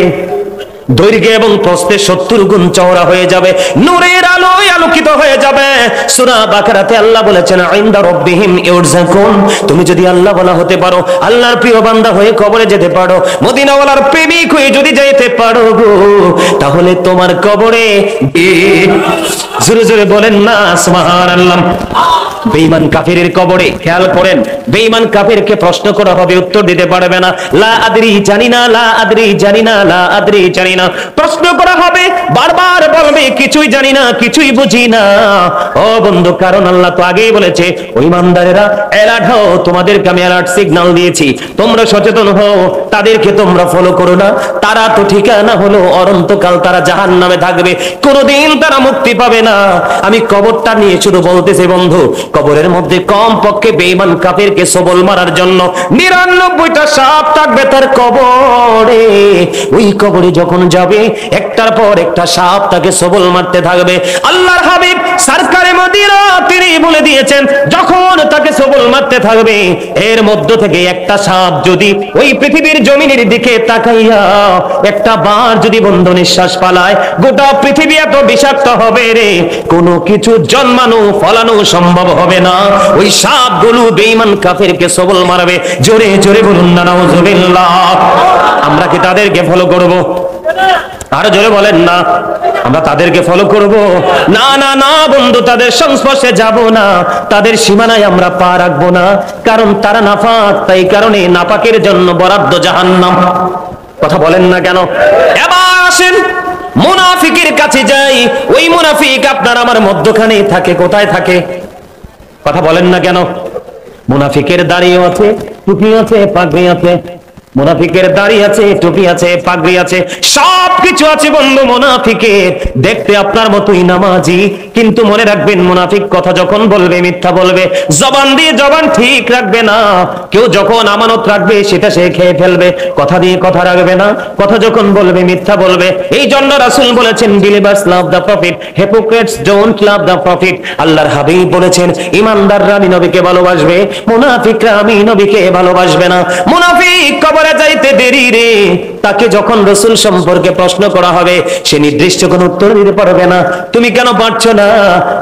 A: দৈর্ঘ্য এবং প্রস্থে 70 গুণ চওড়া হয়ে যাবে, নূরের আলোয় আলোকিত হয়ে যাবে। সূরা বাকারাতে আল্লাহ বলেছেন ইনদা রাব্বিহিম ইউরযাকুন। তুমি যদি আল্লাহ বলা হতে পারো, আল্লাহর প্রিয় বান্দা হয়ে কবরে যেতে পারো, মদিনাওয়ালার প্রেমিক হয়ে যদি যেতে পারো গো, তাহলে তোমার কবরে জোরে জোরে বলেন না সুবহানাল্লাহ। বেঈমান কাফিরের কবরে খেয়াল করেন, বেঈমান কাফিরকে প্রশ্ন করা হবে, উত্তর দিতে পারবে না। লা আদরি, জানি না, লা আদরি, জানি না, লা আদরি, জানি না। প্রশ্ন করা হবে, বারবার বলবে কিছুই জানি না, কিছুই বুঝি না। ও বন্ধু, কারণ আল্লাহ তো আগেই বলেছে ওই ইমানদারেরা অ্যালার্ট হও, তোমাদেরকে আমি অ্যালার্ট সিগন্যাল দিয়েছি, তোমরা সচেতন হও, তাদেরকে তোমরা ফলো করো না। তারা তো ঠিকানা হলো অনন্তকাল তারা জাহান্নামে থাকবে, কোনোদিন তারা মুক্তি পাবে না। আমি কবরটা নিয়ে শুধু বলতেছি বন্ধু, কবরের মধ্যে কম পক্ষে বেঈমান কাফিরকে সবল মারার জন্য 99টা সাপ থাকবে তার কবরে। ওই কবরে যখন যাবে একটার পর একটা সাপ তাকে সবল মারতে থাকবে। আল্লাহর হাবিব সরকারে মদিনা তিনি বলে দিয়েছেন যখন তাকে সবল মারতে থাকবে, এর মধ্য থেকে একটা সাপ যদি ওই পৃথিবীর জমিনের দিকে তাকাইয়া একটা বার যদি বন্ধ নিঃশ্বাস পালায়, গোটা পৃথিবী এত বিষাক্ত হবে রে, কোনো কিছু জন্মানো ফলানো সম্ভব হবে না। ওই সাপগুলো বেঈমান কাফিরকে সবল মারবে। জোরে জোরে বলুন না নাউজুবিল্লাহ। আমরা কি তাদেরকে ফলো করব? আরো জোরে বলেন না। আমরা তাদেরকে ফলো করব? না না না বন্ধু, তাদের সংস্পর্শে যাব না, তাদের সীমানায় আমরা পা রাখবো না, কারণ তারা নাপাক, তাই কারণে নাপাকের জন্য বরাদ্দ জাহান্নাম। কথা বলেন না কেন? এবার আসেন মুনাফিকের কাছে যাই। ওই মুনাফিক আপনার আমার মধ্যখানে থাকে। কোথায় থাকে? কথা বলেন না কেন? মুনাফিকের দাড়িও আছে, টুপি আছে, পাগড়ি আছে। মুনাফিকের দাড়ি আছে, টুপি আছে, পাগড়ি আছে, সবকিছু আছে বন্ধু মুনাফিকের। দেখতে আপনার মতোই নামাজি, কিন্তু মনে রাখবেন মুনাফিক কথা যখন বলবে মিথ্যা বলবে, জবান দিয়ে জবান ঠিক রাখবে না। কেউ যখন আমানত রাখবে সেটা সে খেয়ে ফেলবে, কথা দিয়ে কথা রাখবে না, কথা যখন বলবে মিথ্যা বলবে। এই জন্য রাসূল বলেছেন believers love the profit, hypocrites don't love the profit. আল্লাহর হাবিব বলেছেন ইমানদাররা আমি নবীকে ভালোবাসবে, মুনাফিকরা আমি নবীকে ভালোবাসবে না। মুনাফিক কবরে যাইতে দেরি রে, তাকে যখন রাসূল সম্পর্কে প্রশ্ন করা হবে সে নির্দিষ্ট কোনো উত্তর দিতে পারবে না। তুমি কেন পারছো না?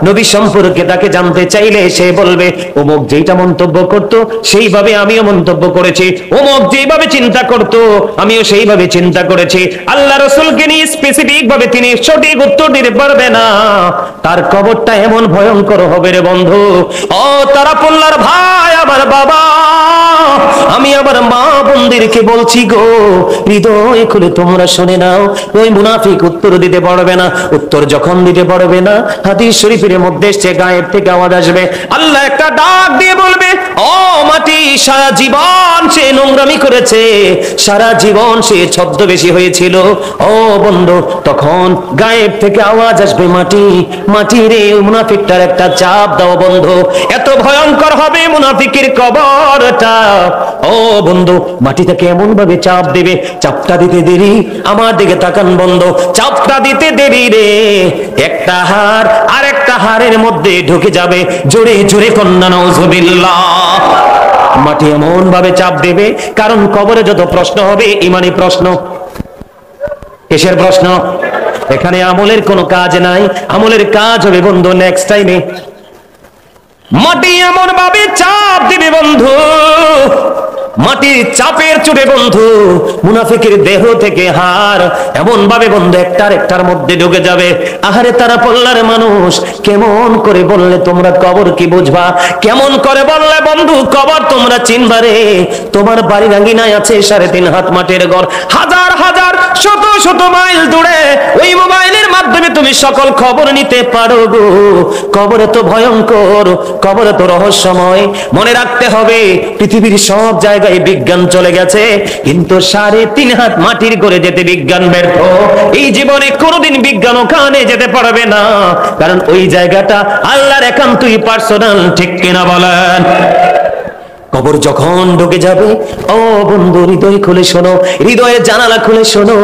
A: নবী সম্পর্কে তাকে জানতে চাইলে সে বলবে অমুক যেটা মন্তব্য করত সেইভাবে আমিও মন্তব্য করেছি, অমুক যেভাবে চিন্তা করত আমিও সেইভাবে চিন্তা করেছি। আল্লাহ রাসূলকে নিয়ে স্পেসিফিক ভাবে তিনি সঠিক উত্তর দিতে পারবে না। তার কবরটা এমন ভয়ঙ্কর হবে রে বন্ধু। ও তারা পল্লার ভাই, আমার বাবা, আমি আমার মা বোনদেরকে বলছি গো, হৃদয় খুলে তোমরা শুনে নাও। ওই মুনাফিক উত্তর দিতে পারবে না। উত্তর যখন দিতে পারবে না, হাদিস শরীফের মধ্যে সে গায়েব থেকে আওয়াজ আসবে, আল্লাহ একটা ডাক দিয়ে বলবে ও মাটি, সারা জীবন সে নোংরামি করেছে, সারা জীবন সে ছদ্মবেশী হয়েছিল। ও বন্ধু, তখন গায়েব থেকে আওয়াজ আসবে, মাটি, মাটি রে, মুনাফিকটার একটা চাপ দাও বন্ধু। এত ভয়ঙ্কর হবে মুনাফিকের কবরটা। ও বন্ধু, মাটি থেকে এমন ভাবে চাপ দেবে, চাপটা দিতে দেরি, আমার দিকে তাকান বন্ধু, চাপটা দিতে দেরি রে, একটা হাড় আর একটা হাড়ের মধ্যে ঢুকে যাবে। জোরে জোরে কন্যা নাউজুবিল্লাহ। মাটি এমন ভাবে চাপ দেবে, কারণ কবরে যত প্রশ্ন হবে ইমানি প্রশ্ন। কিসের প্রশ্ন? এখানে আমলের কোনো কাজ নাই, আমলের কাজ হবে বন্ধু নেক্সট টাইমে। মাটি এমন ভাবে চাপ দিবে বন্ধু, মাটির চাপের চোটে বন্ধু মুনাফিকের দেহ থেকে হাড় এমন ভাবে বন্ধু একটার একটার মধ্যে ঢুকে যাবে। আহারে তারা পল্লার মানুষ, কেমন করে বললে তোমরা কবর কি বুঝবা? কেমন করে বললে বন্ধু কবর তোমরা চিনবারে? তোমার বাড়ির আঙ্গিনায় আছে 3.5 হাত মাটির ঘর, হাজার হাজার শত শত মাইল দূরে। ওই মোবাইলের মাধ্যমে তুমি সকল খবর নিতে পারো গো। কবর এত ভয়ঙ্কর, কবর এত রহস্যময়। মনে রাখতে হবে পৃথিবীর সব জায়গায় বিজ্ঞান চলে গেছে, কিন্তু 3.5 হাত মাটির ঘরে যেতে বিজ্ঞান ব্যর্থ। এই জীবনে কোনোদিন বিজ্ঞান ওখানে যেতে পারবে না, কারণ ওই জায়গাটা আল্লাহর একান্তই পার্সোনাল। ঠিক কিনা বলেন? কবর যখন ঢুকে যাবে, ও বন্ধু হৃদয় খুলে শোনো, হৃদয়ের জানালা খুলে শোনো।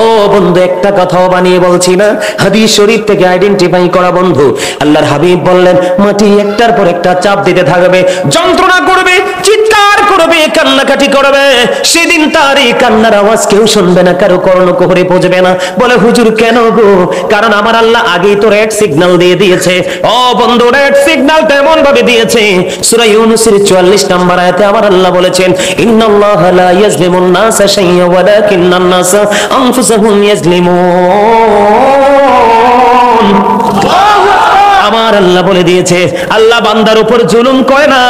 A: ও বন্ধু, একটা কথাও বানিয়ে বলছি না, হাদিস শরীফ থেকে আইডেন্টিফাই করা বন্ধু। আল্লাহর হাবিব বললেন মাটি একটার পর একটা চাপ দিতে থাকবে, যন্ত্রণা করবে, চিৎকার করবে, কান্নাকাটি করবে। সেদিন তার এই কান্নার আওয়াজ কেউ শুনবে না, কারো কর্ণকুহরে পৌঁছবে না। বলে হুজুর কেন গো? কারণ আমার আল্লাহ আগেই তো রেড সিগন্যাল দিয়ে দিয়েছে। ও বন্ধু, রেড সিগন্যালটা এমন ভাবে দিয়েছে, সূরা ইউনূসের 44 নম্বর আয়াতে আমার আল্লাহ বলেছেন ইন্নাল্লাহা লা ইয়াজলিমুন নাসা শাইয়্যা ওয়ালাকিন্নান নাসা আনফুসাহুম ইয়াজলিমুন। আমার আল্লাহ বলে দিয়েছে, আল্লাহ বান্দার উপর জুলুম করে না,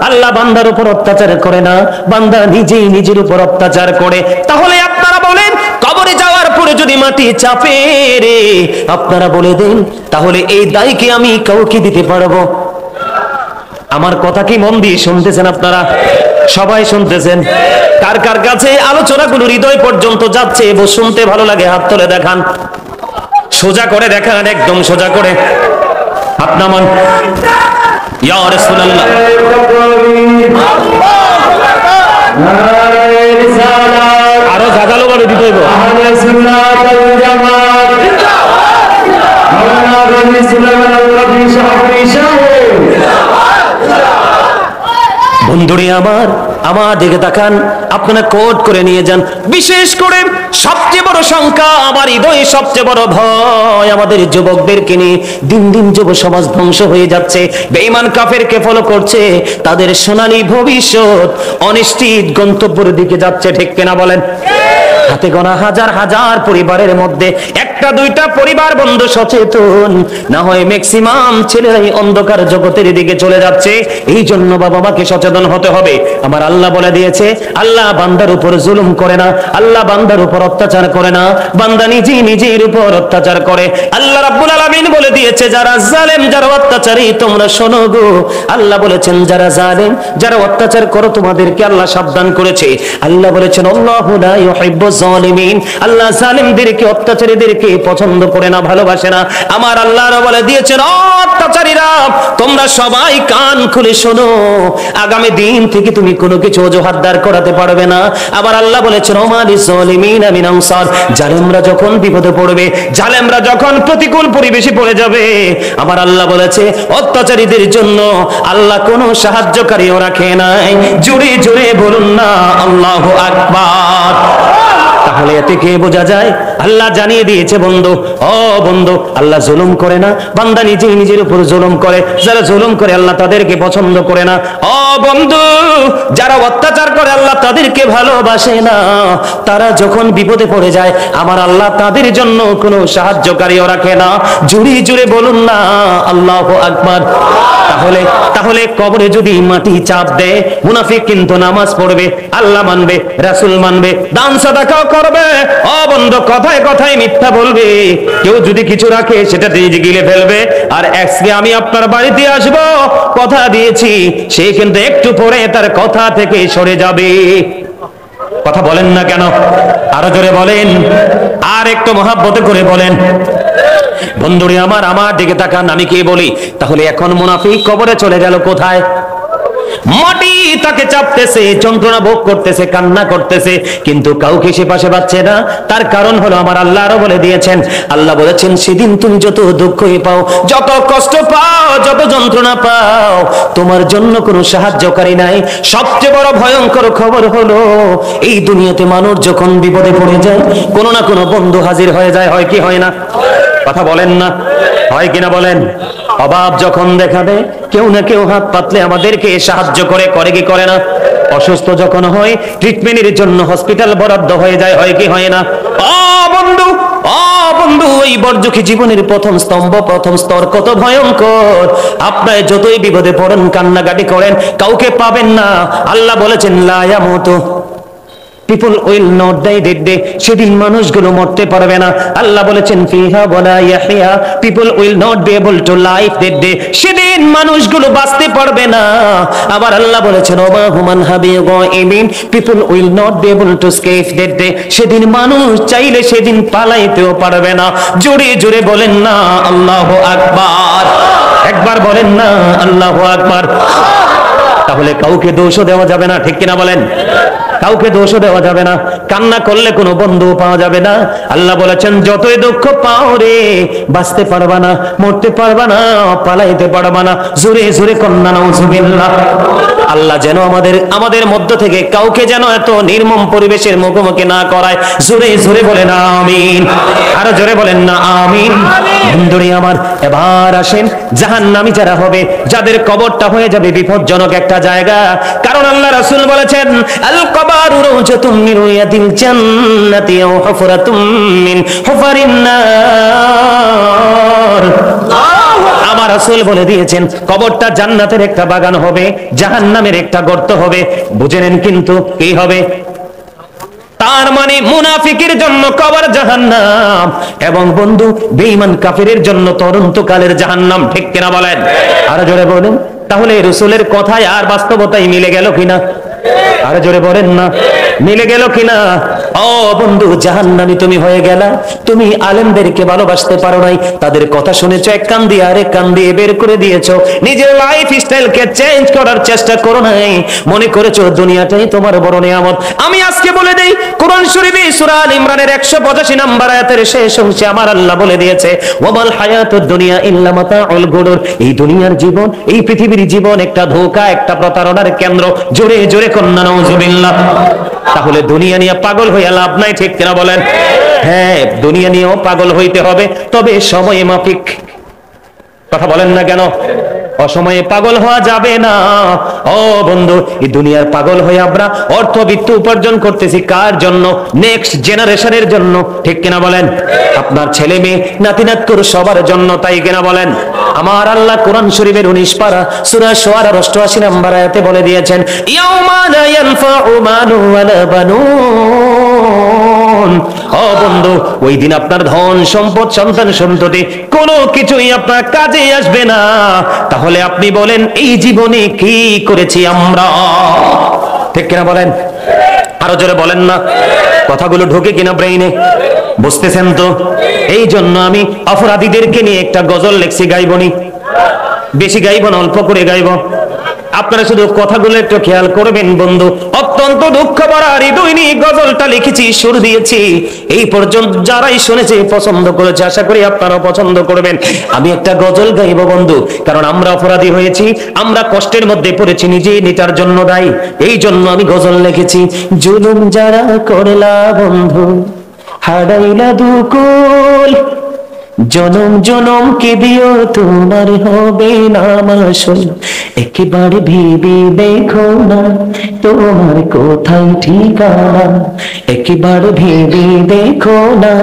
A: আল্লাহ বান্দার উপর অত্যাচার করে না, বান্দা নিজেই নিজের উপর অত্যাচার করে। তাহলে আপনারা বলেন কবরে যাওয়ার পরে যদি মাটি চাপে রে, আপনারা বলে দেন তাহলে এই দায় কি আমি কাউকে দিতে পারবো? আমার কথা কি মন দিয়ে শুনতেছেন আপনারা? সবাই শুনতেছেন? কার কার কাছে আলোচনাগুলো হৃদয় পর্যন্ত যাচ্ছে এবং শুনতে ভালো লাগে হাত তুলে দেখান, সোজা করে দেখান, একদম সোজা করে হাত নামান। ইয়া রাসূলুল্লাহ, আরো জাগালো ভাবে দিতে হইব। বন্ধুরে আমার, আমার দিকে তাকান, আপনারা কোট করে নিয়ে যান। বিশেষ করে সবচেয়ে বড় সংখ্যা, আমার হৃদয়ে সবচেয়ে বড় ভয় আমাদের যুবকদেরকে নিয়ে। দিন দিন যুব সমাজ ধ্বংস হয়ে যাচ্ছে, বেঈমান কাফেরকে ফলো করছে, তাদের সোনালী ভবিষ্যৎ অনিশ্চিত গন্তব্যের দিকে যাচ্ছে। ঠিক কিনা বলেন? হাতে গোনা হাজার হাজার পরিবারের মধ্যে একটা দুইটা পরিবার বন্ধু সচেতন না হয় ম্যাক্সিমাম ছেলেরাই অন্ধকার জগতের দিকে চলে যাচ্ছে। এই জন্য বাবা মাকে সচেতন হতে হবে। আমার আল্লাহ বলে দিয়েছে, আল্লাহ বান্দার উপর জুলুম করে না, আল্লাহ বান্দার উপর অত্যাচার করে না, বান্দা নিজের উপর অত্যাচার করে। আল্লাহ রাব্বুল আলামিন বলে দিয়েছে, যারা জালেম, যারা অত্যাচারী, তোমরা শোনো গো। আল্লাহ বলেছেন, যারা জালেম, যারা অত্যাচার করো, তোমাদেরকে আল্লাহ সাবধান করেছে। আল্লাহ বলেছেন, আল্লাহু লা ইউহিব্বুজ জালিমিন, আল্লাহ জালেমদেরকে, অত্যাচারীদেরকে পছন্দ করে না, ভালোবাসে না। আমার আল্লাহ বলে দিয়েছেন, অত্যাচারীরা তোমরা সবাই কান খুলে শোনো, আগামী দিন থেকে তুমি কোনো কিছু অজুহাত দাঁড় করাতে পারবে না। আবার আল্লাহ বলেছেন, ওমালিজ জালিমিনা মিন আনসার, জালেমরা যখন বিপদে পড়বে, জালেমরা যখন প্রতিকূল পরিবেশে পড়ে যাবে, আমার আল্লাহ বলেছে অত্যাচারীদের জন্য আল্লাহ কোনো সাহায্যকারীও রাখে নাই। জোরে জোরে বলুন না আল্লাহু আকবার। তাহলে এতে কে বোঝা যায়? আল্লাহ জানিয়ে দিয়েছে বন্ধু, ও বন্ধু, আল্লাহ জুলুম করে না, বান্দা নিজের উপর জুলুম করে। যারা জুলুম করে আল্লাহ তাদেরকে পছন্দ করে না। ও বন্ধু, যারা অত্যাচার করে আল্লাহ তাদেরকে ভালোবাসে না। তারা যখন বিপদে পড়ে যায়, আমার আল্লাহ তাদের জন্য কোনো সাহায্যকারীও রাখে না। জুড়ে জুড়ে বলুন না আল্লাহু আকবার। তাহলে কবরে যদি মাটি চাপ দেয়, মুনাফিক কিন্তু নামাজ পড়বে, আল্লাহ মানবে, রাসূল মানবে, দান সাদাকাও করবে। ও বন্ধু, কথায় কথায় মিথ্যা বলবে। কেউ যদি কিছু রাখে সেটা নিজে গিলে ফেলবে। আর আজকে আমি আপনার বাড়িতে আসব, কথা দিয়েছি, সে কিন্তু একটু পরে তার কথা থেকে সরে যাবে। কথা বলেন না কেন? আরো জোরে বলেন, আর একটু মহাব্বতে করে বলেন। বন্ধুরে আমার দিকে তাকান, আমি কি বলি? তাহলে এখন মুনাফিক কবরে চলে গেল কোথায়? মাটি তাকে চাপতেছে, যন্ত্রণা ভোগ করতেছে, কান্না করতেছে, কিন্তু কাউকে সে পাশে পাচ্ছে না। তার কারণ হলো আমার আল্লাহ আরো বলে দিয়েছেন, আল্লাহ বলেছেন, সেদিন তুমি যত দুঃখই পাও, যত কষ্ট পাও, যত যন্ত্রণা পাও, তোমার জন্য কোনো সাহায্যকারী নাই। সবচেয়ে বড় ভয়ঙ্কর খবর হলো, এই দুনিয়াতে মানুষ যখন বিপদে পড়ে যায়, কোনো না কোনো বন্ধু হাজির হয়ে যায়। হয় কি হয় না? কথা বলেন না, হয় কিনা বলেন? অভাব যখন দেখা দেয়, কেউ না কেউ হাত পাতলে আমাদেরকে সাহায্য করে কি করে না? অসুস্থ যখন হয়, ট্রিটমেন্টের জন্য হসপিটাল বরাদ্দ হয়ে যায়। হয় কি হয় না? বন্ধু, এই বর্জকি জীবনের প্রথম স্তম্ভ, প্রথম স্তর কত ভয়ঙ্কর। আপনার যতই বিপদে পড়েন, কান্নাকাটি করেন, কাউকে পাবেন না। আল্লাহ বলেছেন, লা ইয়ামুতু, people will not die that day, সেদিন মানুষগুলো মরতে পারবে না। আল্লাহ বলেছেন, ফিহা ওয়ালা ইয়াহইয়া, people will not be able to live that day, সেদিন মানুষগুলো বাঁচতে পারবে না। আবার আল্লাহ বলেছেন, ওমা হুমান হাবি গায়িবিন, people will not be able to escape that day, সেদিন মানুষ চাইলে সেদিন পালাইতেও পারবে না। জোরে জোরে বলেন না আল্লাহু আকবার। একবার বলেন না আল্লাহু আকবার। তাহলে কাউকে দোষও দেওয়া যাবে না, ঠিক কিনা বলেন? কাউকে দোষও দেওয়া যাবে না। কান্না করলে কোনো বন্ধু পাওয়া যাবে না। আল্লাহ বলেছেন, যতই দুঃখ পাও রে, বাঁচতে পারবা না, মরতে পারবা না, পালাইতে পারবা না। জোরে জোরে কন্যা নাউজুবিল্লাহ। আল্লাহ যেন আমাদের মধ্য থেকে কাউকে যেন এত নির্মম পরিবেশের মুখোমুখি না করায়। জোরে জোরে বলেন আমিন। আরো জোরে বলেন না আমিন। বন্ধুরে আমার, এবার আসেন জাহান্নামী যারা হবে, যাদের কবরটা হয়ে যাবে বিপজ্জনক একটা জায়গা। কারণ আল্লাহ রাসূল বলেছেন, আল কবরু রাউজাতুম মিন রিয়াদিল জান্নাতি আও হুফরাতুম মিন হুফারিন নার। আমার রাসূল বলে দিয়েছেন, কবরটা জান্নাতের একটা বাগান হবে, জাহান্নামের একটা গর্ত হবে। বুঝে নেন কিন্তু কি হবে? তার মানে মুনাফিকের জন্য কবর জাহান্নাম, এবং বন্ধু বেঈমান কাফিরের জন্য তরন্তকালের জাহান্নাম। ঠিক কিনা বলেন? আরো জোরে বলেন। তাহলে রাসূলের কথায় আর বাস্তবতায় মিলে গেল কিনা? আরো জোরে বলেন না, মিলে গেল কিনা? ও বন্ধু, জাহান্নামী তুমি হয়ে গেলা। তুমি আলেমদেরকে ভালোবাসতে পারো নাই, তাদের কথা শুনেছো, এক কান দিয়ে আরেক কান দিয়ে বের করে দিয়েছো। নিজের লাইফ স্টাইলকে চেঞ্জ করার চেষ্টা করো নাই, মনে করেছো দুনিয়াটাই তোমার বড় নিয়ামত। আমি আজকে বলে দেই, কোরআন শরীফে সূরা আল ইমরানের 185 নম্বর আয়াতের শেষ অংশে আমার আল্লাহ বলে দিয়েছে, ওয়ামাল হায়াতুদ দুনিয়া ইল্লা মাতাউল গুরুর, এই দুনিয়ার জীবন, এই পৃথিবীর জীবন একটা ধোঁকা, একটা প্রতারণার কেন্দ্র। জোরে জোরে কন্যা নাউজুবিল্লাহ। তাহলে দুনিয়া নিয়ে পাগল হয়ে লাভ নাই, ঠিক কিনা বলেন? হ্যাঁ, দুনিয়া নিয়েও পাগল হইতে হবে, তবে সময় মাফিক। কথা বলেন না কেন? অসময়ে পাগল হওয়া যাবে না। ও বন্ধু, এই দুনিয়ার পাগল হয়ে আমরা অর্থবিত্ত উপার্জন করতেছি কার জন্য? নেক্সট জেনারেশনের জন্য, ঠিক কিনা বলেন? আপনার ছেলে মেয়ে নাতি নাতকুর সবার জন্য, তাই কিনা বলেন? আমার আল্লাহ কোরআন শরীফের 19 পারা সূরা শুআরা 88 নম্বর আয়াতে বলে দিয়েছেন, ইয়াউমা লা ইয়ানফাউ মালু ওয়ালা বানুন। ও বন্ধু, ওই দিন আপনার ধন সম্পদ সন্তান সন্ততি কোনো কিছুই আপনার কাজে আসবে না। তাহলে আপনি বলেন, এই জীবনে কি করেছি আমরা? ঠিক কিনা বলেন? আরো জোরে বলেন না। কথাগুলো ঢোকে কিনা ব্রেইনে? বুঝতেছেন তো? এই জন্য আমি অপরাধীদেরকে নিয়ে একটা গজল লেখছি, গাইবনি? বেশি গাইব না, অল্প করে গাইব। আপনারা শুধু কথাগুলো একটু খেয়াল করবেন বন্ধু। অত্যন্ত দুঃখ ভরা হৃদয় নিয়ে গজলটা লিখেছি, সুর দিয়েছি। এই পর্যন্ত যারাই শুনেছে পছন্দ করেছে, আশা করি আপনারাও পছন্দ করবেন। আমি একটা গজল গাইব বন্ধু, কারণ আমরা অপরাধী হয়েছি, আমরা কষ্টের মধ্যে পড়েছি, নিজে নিটার জন্য দায়ী। এই জন্য আমি গজল লিখেছি। জুলুম যারা করলা বন্ধু, হারাইলা দুকুল, জনম জনম কে দিও তোমার হবে না মাসুল। একেবারে ভেবে দেখো না তোমার কোথায় ঠিকানা, একেবারে ভেবে দেখো না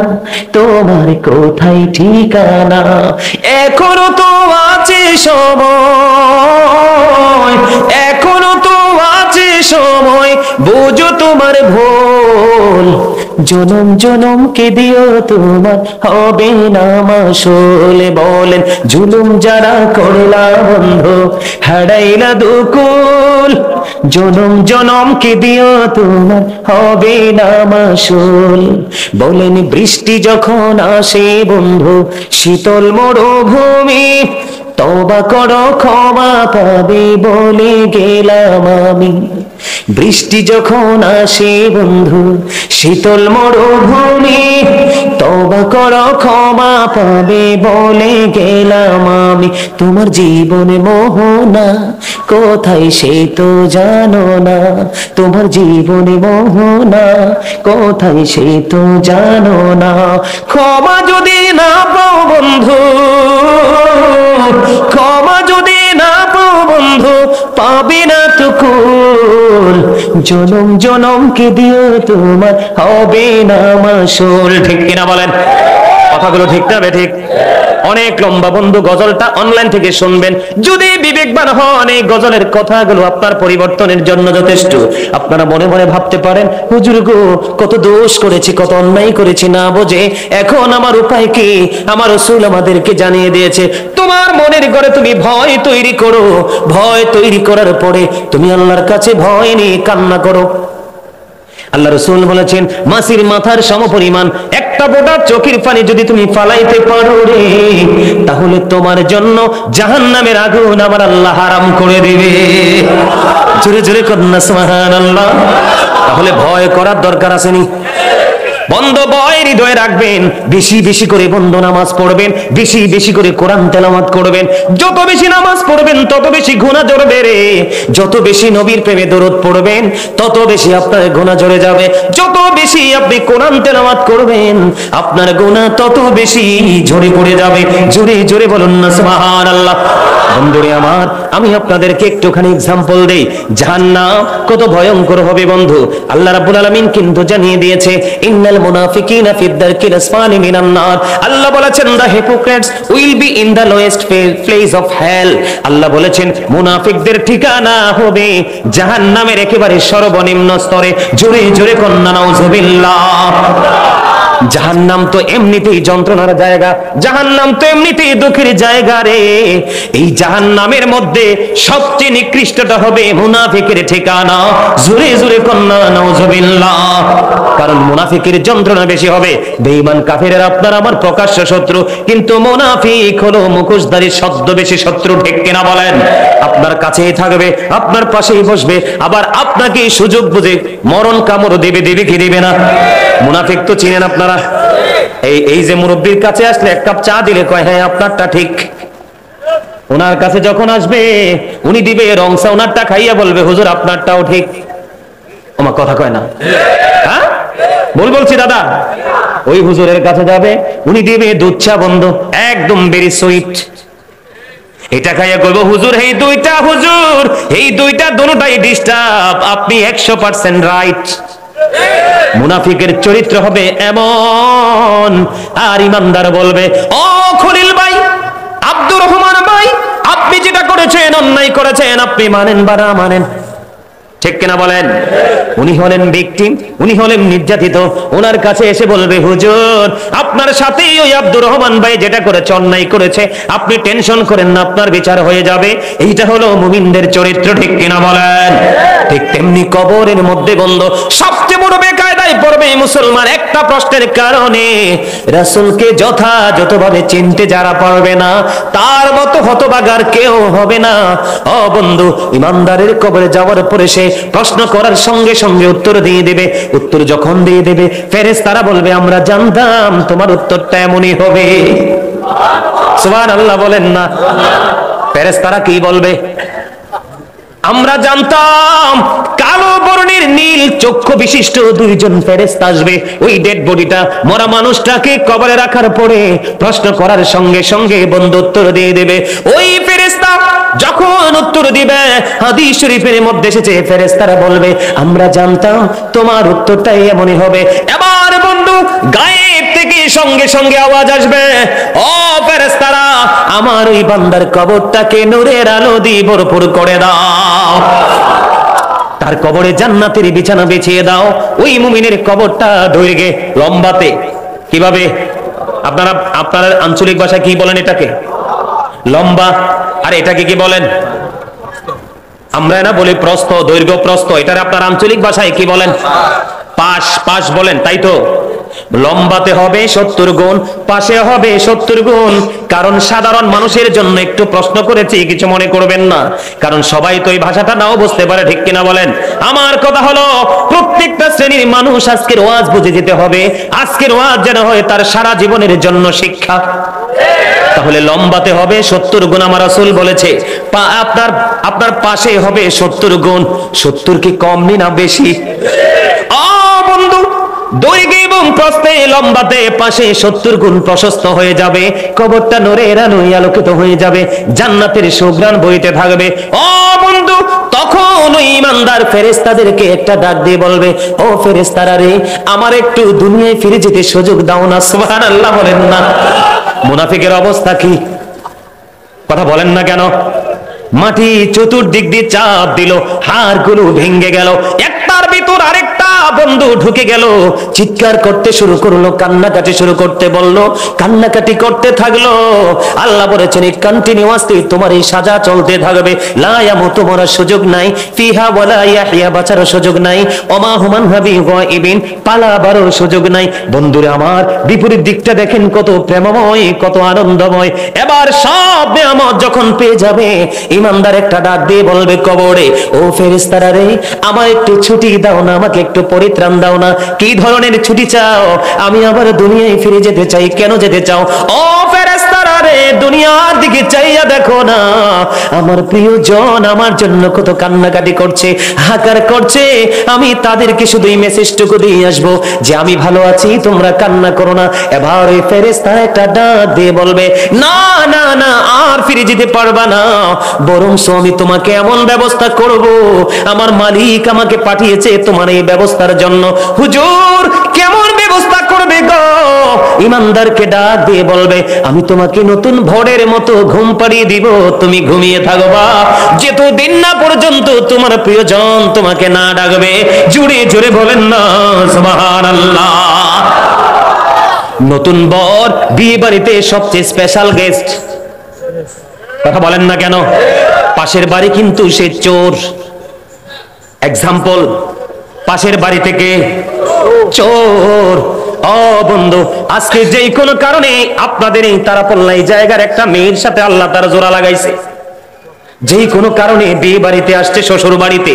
A: তোমার কোথায় ঠিকানা। এখনো তো আছে সময়, এখনো তো আছে সময়, বুঝো তোমার ভুল। জনম জনম কে দিও তোমার হবে না মাসুল। বলেন, জুলুম যারা করলা বন্ধু, হারাইলা দুকুল, জনম জনম কে দিও তোমার হবে না মাসুল। বলেন, বৃষ্টি যখন আসে বন্ধু, শীতল মরুভূমি, তওবা করো ক্ষমা পাবে বলে গেলাম আমি। বৃষ্টি যখন আসে বন্ধু, শীতল মরুভূমি, তওবা করো ক্ষমা পাবে বলে গেলাম আমি। তোমার জীবনে মোহনা কোথায় সে তো জানো না, তোমার জীবনে মোহনা কোথায় সে তো জানো না। ক্ষমা যদি না পাও বন্ধু, ক্ষমা যদি না পাও বন্ধু, পাবে না তো কুল। জনম জনম কে দিও তোমার হবে না মাসুল। ঠিক কিনা বলেন? কথাগুলো ঠিক না বেঠিক? অনেক লম্বা বন্ধু, গজলটা অনলাইন থেকে শুনবেন। যদি বিবেকবান হন, এই গজলের কথাগুলো আপনার পরিবর্তনের জন্য যথেষ্ট। আপনারা মনে মনে ভাবতে পারেন, হুজুর গো, কত দোষ করেছি, কত অন্যায় করেছি না বোঝে, এখন আমার উপায় কি? আমার রাসূল আমাদেরকে জানিয়ে দিয়েছে, তোমার মনের ঘরে তুমি ভয় তৈরি করো, ভয় তৈরি করার পরে তুমি আল্লাহর কাছে ভয় নিয়ে কান্না করো। আল্লাহ রাসূল বলেছেন, মাছির মাথার সমপরিমাণ একটা ফোঁটা চোখের পানি যদি তুমি ফালাইতে পারো রে, তাহলে তোমার জন্য জাহান্নামের আগুন আমার আল্লাহ হারাম করে দিবে। জোরে জোরে কন্যা সুবহানাল্লাহ। তাহলে ভয় করার দরকার আসেনি? বন্ধ ভয় হৃদয়ে রাখবেন, বেশি বেশি করে বন্ধ নামাজ পড়বেন, বেশি বেশি করে কোরআন তেলাওয়াত করবেন। যত বেশি নামাজ পড়বেন তত বেশি গুনাহ ঝরবে রে। যত বেশি নবীর প্রেমে দরুদ পড়বেন তত বেশি আপনার গুনাহ ঝরে যাবে। যত বেশি আপনি কোরআন তেলাওয়াত করবেন আপনার গুনাহ তত বেশি ঝরে পড়ে যাবে। জোরে জোরে বলুন না সুবহানাল্লাহ। বন্ধুরে আমার, আমি আপনাদেরকে একটুখানি এক্সাম্পল দেই। জাহান্নাম কত ভয়ঙ্কর হবে বন্ধু। আল্লাহ রাব্বুল আলামিন কিন্তু জানিয়ে দিয়েছে, ইন্নাল মুনাফিকিনা ফিদ দারকিল আসফালি মিনান নার। আল্লাহ বলেছেন, the hypocrites will be in the lowest place of hell। আল্লাহ বলেছেন, মুনাফিকদের ঠিকানা হবে জাহান্নামের একেবারে সর্বনিম্ন স্তরে। জোরে জোরে কন্না নাউজুবিল্লাহ। জাহান্নাম তো এমনিতেই যন্ত্রণার জায়গা, জাহান্নাম তো এমনিতেই দুঃখের জায়গা রে। এই জাহান্নামের মধ্যে সবচেয়ে নিকৃষ্টটা হবে মুনাফিকের ঠিকানা। জোরে জোরে কন্না নাউজুবিল্লাহ। কারণ মুনাফিকের যন্ত্রণা বেশি হবে। বেঈমান কাফেররা আপনার আমার প্রকাশ্য শত্রু, কিন্তু মুনাফিক হলো মুখোশধারী ছদ্মবেশী শত্রু। ঠিক কিনা বলেন? আপনার কাছেই থাকবে, আপনার পাশেই বসবে, আবার আপনাকে সুযোগ বুঝে মরণ কামড় দেবে। দেবে কি দেবে না? মুনাফিক তো চিনেন আপনারা। এই যে মুরব্বীর কাছে আসলে এক কাপ চা দিলে কয়, হ্যাঁ আপনারটা ঠিক। ওনার কাছে যখন আসবে উনি দিবে রং চা, ওনারটা খাইয়া বলবে, হুজুর আপনারটাও ঠিক। আমার কথা কয় না? হ্যাঁ বলছি দাদা। ওই হুজুরের কাছে যাবে, উনি দিবে দুধ চা বন্ধ, একদম ভেরি সুইট। এটা খাইয়া কইব হুজুর এই দুইটা হুজুর এই দুইটা দুটোটাই ডিস্টার্ব, আপনি 100% রাইট। মুনাফিকের চরিত্র হবে এমন, আর ইমানদার বলবে ও খলিল ভাই, আব্দুর রহমান ভাই, আপনি যেটা করেছেন অন্যায় করেছেন, আপনি মানেন বা না মানেন, ঠিক কিনা বলেন? উনি হলেন ভিকটিম, উনি হলেন নির্যাতিত, ওনার কাছে এসে বলবে হুজুর আপনার সাথেই ওই আব্দুর রহমান ভাই যেটা করেছে অন্যায় করেছে, আপনি টেনশন করেন না, আপনার বিচার হয়ে যাবে। এইটা হলো মুমিনদের চরিত্র, ঠিক কিনা বলেন? ঠিক তেমনি কবরের মধ্যে বন্ধ সবচেয়ে বড় বেকায়দায় পড়বে মুসলমান একটা প্রশ্নের কারণে। রাসূলকে যথাযথভাবে চিনতে যারা পারবে না তার মতো হতভাগার কেউ হবে না। ও বন্ধু, ইমানদারের কবরে যাওয়ার পরে সে প্রশ্ন করার সঙ্গে সঙ্গে উত্তর দিয়ে দেবে। উত্তর যখন দিয়ে দেবে ফেরেশতারা বলবে আমরা জানতাম তোমার উত্তরটা এমনই হবে। সুবহানাল্লাহ বলেন না? ফেরেশতারা কি বলবে? আমরা জানতাম। কালো বর্ণের নীল চক্ষু বিশিষ্ট দুইজন ফেরেশতা আসবে, ওই ডেড বডিটা মরা মানুষটাকে কবরে রাখার পরে প্রশ্ন করার সঙ্গে সঙ্গে বন্ধু উত্তর দিয়ে দেবে। ওই ফেরেশতা যখন উত্তর দিবে হাদিস শরীফের মধ্যে এসেছে ফেরেশতারা বলবে আমরা জানতাম তোমার উত্তরটাই এমনই হবে। এবার বন্ধু গায়েব থেকে সঙ্গে সঙ্গে আওয়াজ আসবে, ও ফেরেশতারা আমার ওই বান্দার কবরটাকে নূরের আলো দিয়ে ভরপুর করে দাও, তার কবরে জান্নাতের বিছানা বিছিয়ে দাও। ওই মুমিনের কবরটা দৈর্ঘ্যে লম্বাতে কিভাবে, আপনারা আপনার আঞ্চলিক ভাষায় কি বলেন এটাকে? লম্বা। আর এটাকে কি বলেন? আমরা না বলি প্রস্থ, দৈর্ঘ্য প্রস্থ, এটার আপনার আঞ্চলিক ভাষায় কি বলেন? পাশ। পাশ বলেন, তাই তো? লম্বাতে হবে 70 গুণ, পাশে হবে 70 গুণ। কারণ সাধারণ মানুষের জন্য একটু প্রশ্ন করেছি, কিছু মনে করবেন না, কারণ সবাই তো এই ভাষাটা নাও বুঝতে পারে, ঠিক কিনা বলেন? আমার কথা হলো প্রত্যেকটা শ্রেণীর মানুষ আজকের ওয়াজ বুঝে যেতে হবে, আজকের ওয়াজ যেন হয় তার সারা জীবনের জন্য শিক্ষা। তাহলে লম্বাতে হবে 70 গুণ, আমার রাসূল বলেছে। আপনার পাশে হবে 70 গুণ। 70 কি কম না বেশি? বন্ধু দৈর্ঘ্যে এবং প্রস্থে লম্বাতে পাশে 70 গুণ প্রশস্ত হয়ে যাবে, কবরটা নূরের আলোয় আলোকিত হয়ে যাবে, জান্নাতের সুঘ্রাণ বইতে থাকবে। ও বন্ধু তখন ওই ইমানদার ফেরেশতাদেরকে একটা ডাক দিয়ে বলবে, ও ফেরেশতারা রে আমার একটু দুনিয়ায় ফিরে যেতে সুযোগ দাও না। সুবহানাল্লাহ বলেন না? মুনাফিকের অবস্থা কি? কথা বলেন না কেন? মাটি চতুর্দিক দিয়ে চাপ দিল, হাড়গুলো ভেঙে গেল, একটার ভিতর আরেকটা বন্ধু ঢুকে গেল, চিৎকার করতে শুরু করলো, কান্নাকাটি শুরু করতে বললো, কান্নাকাটি করতে থাকলো। আল্লাহ বলেছেন কন্টিনিউয়াসলি তোমার এই সাজা চলতে থাকবে। লা ইয়ামুতু মরার সুযোগ নাই, ফিহা ওয়ালা ইয়াহইয়া বাঁচার সুযোগ নাই, ওমা হুমান হাবি গায়বিন পালাবারও সুযোগ নাই। বন্ধুরা আমার বিপরীত দিকটা দেখেন, কত প্রেমময়, কত আনন্দময়। এবার সব নিয়ামত যখন পেয়ে যাবে ইমানদার একটা ডাক দিয়ে বলবে কবরে, ও ফেরেশতারা রে আমার একটু ছুটি দাও না, আমাকে একটু পরিত্রাণ দাও না। কি ধরনের ছুটি চাও? আমি আবার দুনিয়ায় ফিরে যেতে চাই। কেন যেতে চাও? ও ফেরেশতারা রে দুনিয়ার দিকে চাইয়া দেখো না, আমার প্রিয়জন আমার জন্য কত কান্নাকাটি করছে, হাহাকার করছে, আমি তাদেরকে শুধু এই মেসেজটুকু দিয়ে আসবো যে আমি ভালো আছি, তোমরা কান্না করো না। এবার ওই ফেরেশতারা একটা ডাক দিয়ে বলবে, না না না আর ফিরে যেতে পারবা না, বরং আমি তোমাকে এমন ব্যবস্থা করব, আমার মালিক আমাকে পাঠিয়েছে তোমার এই ব্যবস্থার জন্য। হুজুর কেমন ব্যবস্থা করবে গো? ইমানদারকে ডাক দিয়ে বলবে, আমি তোমাকে নতুন ভোরের মতো ঘুম পাড়িয়ে দিব, তুমি ঘুমিয়ে থাকবা যতদিন না পর্যন্ত তোমার প্রিয়জন তোমাকে না ডাকবে। জোরে জোরে বলেন না সুবহানাল্লাহ। নতুন বর বিয়ে বাড়িতে সবচেয়ে স্পেশাল গেস্ট। কথা বলেন না কেন? পাশের বাড়ি কিন্তু সে চোর। এক্সাম্পল, পাশের বাড়ি থেকে চোর। ও বন্ধু আজকে যে কোনো কারণে আপনাদের এই তারাপল্লাই জায়গার একটা মেয়ের সাথে আল্লাহ তার জোড়া লাগাইছে, যেই কোনো কারণে বিয়ে বাড়িতে আসছে, শ্বশুর বাড়িতে,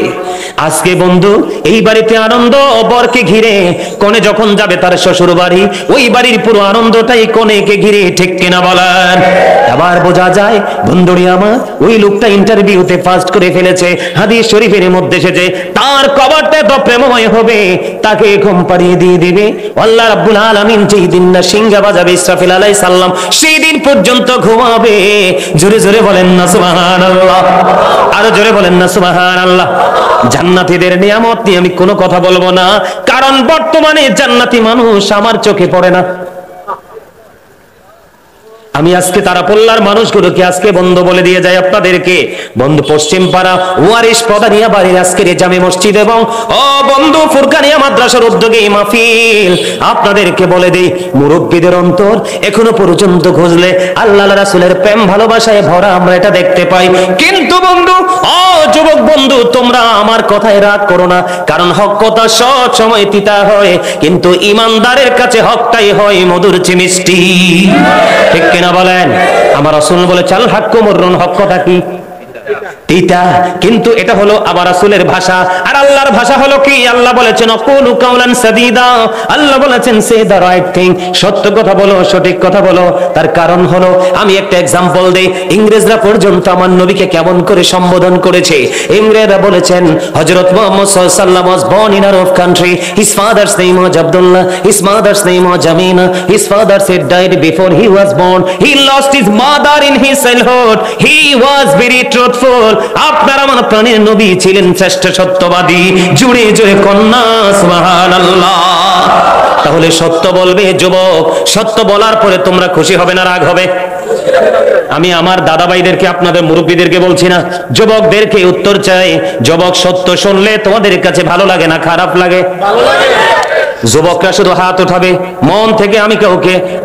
A: আজকে বন্ধু এই বাড়িতে আনন্দ বরকে ঘিরে, কনে যখন যাবে তার শ্বশুর বাড়ি, ওই বাড়ির পুরো আনন্দটাই কনেকে ঘিরে, ঠিক কিনা বলেন? আবার বোঝা যায় বন্ধুরি আমার, ওই লোকটা ইন্টারভিউতে ফার্স্ট করে ফেলেছে, হাদিস শরীফের মধ্যে এসেছে তার কবরটা তো প্রেমময় হবে, তাকে ঘুম পাড়িয়ে দিয়ে দিবে আল্লাহ রাব্বুল আলামিন। যেই দিন না সিংহা বাজাবে ইসরাফিল আলাইহিস সালাম, সেই দিন পর্যন্ত ঘুমাবে। জোরে জোরে বলেন না সুবহানাল্লাহ, আরো জোরে বলেন না সুবহানাল্লাহ। জান্নাতীদের নিয়ামত নিয়ে আমি কোনো কথা বলবো না, কারণ বর্তমানে জান্নাতি মানুষ আমার চোখে পড়ে না। আমি আজকে তারা পল্লার মানুষগুলোকে আজকে বন্ধ বলে দিয়ে যাই আপনাদেরকে, বন্ধু পশ্চিম পাড়া ওয়ারিশ পদানিয়া বাড়ির আজকের জামে মসজিদ এবং ও বন্ধু ফুরকানিয়া মাদ্রাসার উদ্যোগে মাহফিল, আপনাদেরকে বলে দেই মুরব্বীদের অন্তর এখনো পর্যন্ত খুঁজলে আল্লাহ রাসূলের প্রেম ভালোবাসায় ভরা আমরা এটা দেখতে পাই। কিন্তু বন্ধু, ও যুবক বন্ধু, তোমরা আমার কথায় রাগ করো না, কারণ হক কথা সব সময় তিতা হয়, কিন্তু ইমানদারের কাছে হকটাই হয় মধুর চেয়ে মিষ্টি, ঠিক কিনা বলেন? আমার রাসূল বলে চাল হাক্কু মুররুন, হক কথা কি তিতা, কিন্তু এটা হলো আবার রাসূলের ভাষা, আর আল্লাহর ভাষা হলো কি? আল্লাহ বলেছেন অকুলু কাওলান সাদীদা, আল্লাহ বলেছেন সে দা রাইট থিং, সত্য কথা বলো, সঠিক কথা বলো। তার কারণ হলো, আমি একটা एग्जांपल দেই, ইংরেজরা পর্যন্ত আমার নবীকে কেমন করে সম্বোধন করেছে। ইংরেজরা বলেছেন হযরত মুহাম্মদ সাল্লাল্লাহু আলাইহি ওয়াসাল্লাম was born in Arab country, his father's name was Abdullah, his mother's name was Jamina, his father said died before he was born, he lost his mother in his childhood, he was very truthful। আপনার আমার প্রাণের নবী ছিলেন শ্রেষ্ঠ সত্যবাদী, জুড়ে জুড়ে কন্যা সুবহানাল্লাহ। তাহলে সত্য বলবে যুবক, সত্য বলার পরে তোমরা খুশি হবে না রাগ হবে? আমি আমার দাদা ভাইদেরকে, আপনাদের মুরব্বীদেরকে বলছি না, যুবকদেরকে উত্তর চাই। যুবক, সত্য শুনলে তোমাদের কাছে ভালো লাগে না খারাপ লাগে? যুবকরা শুধু হাত উঠাবে মন থেকে,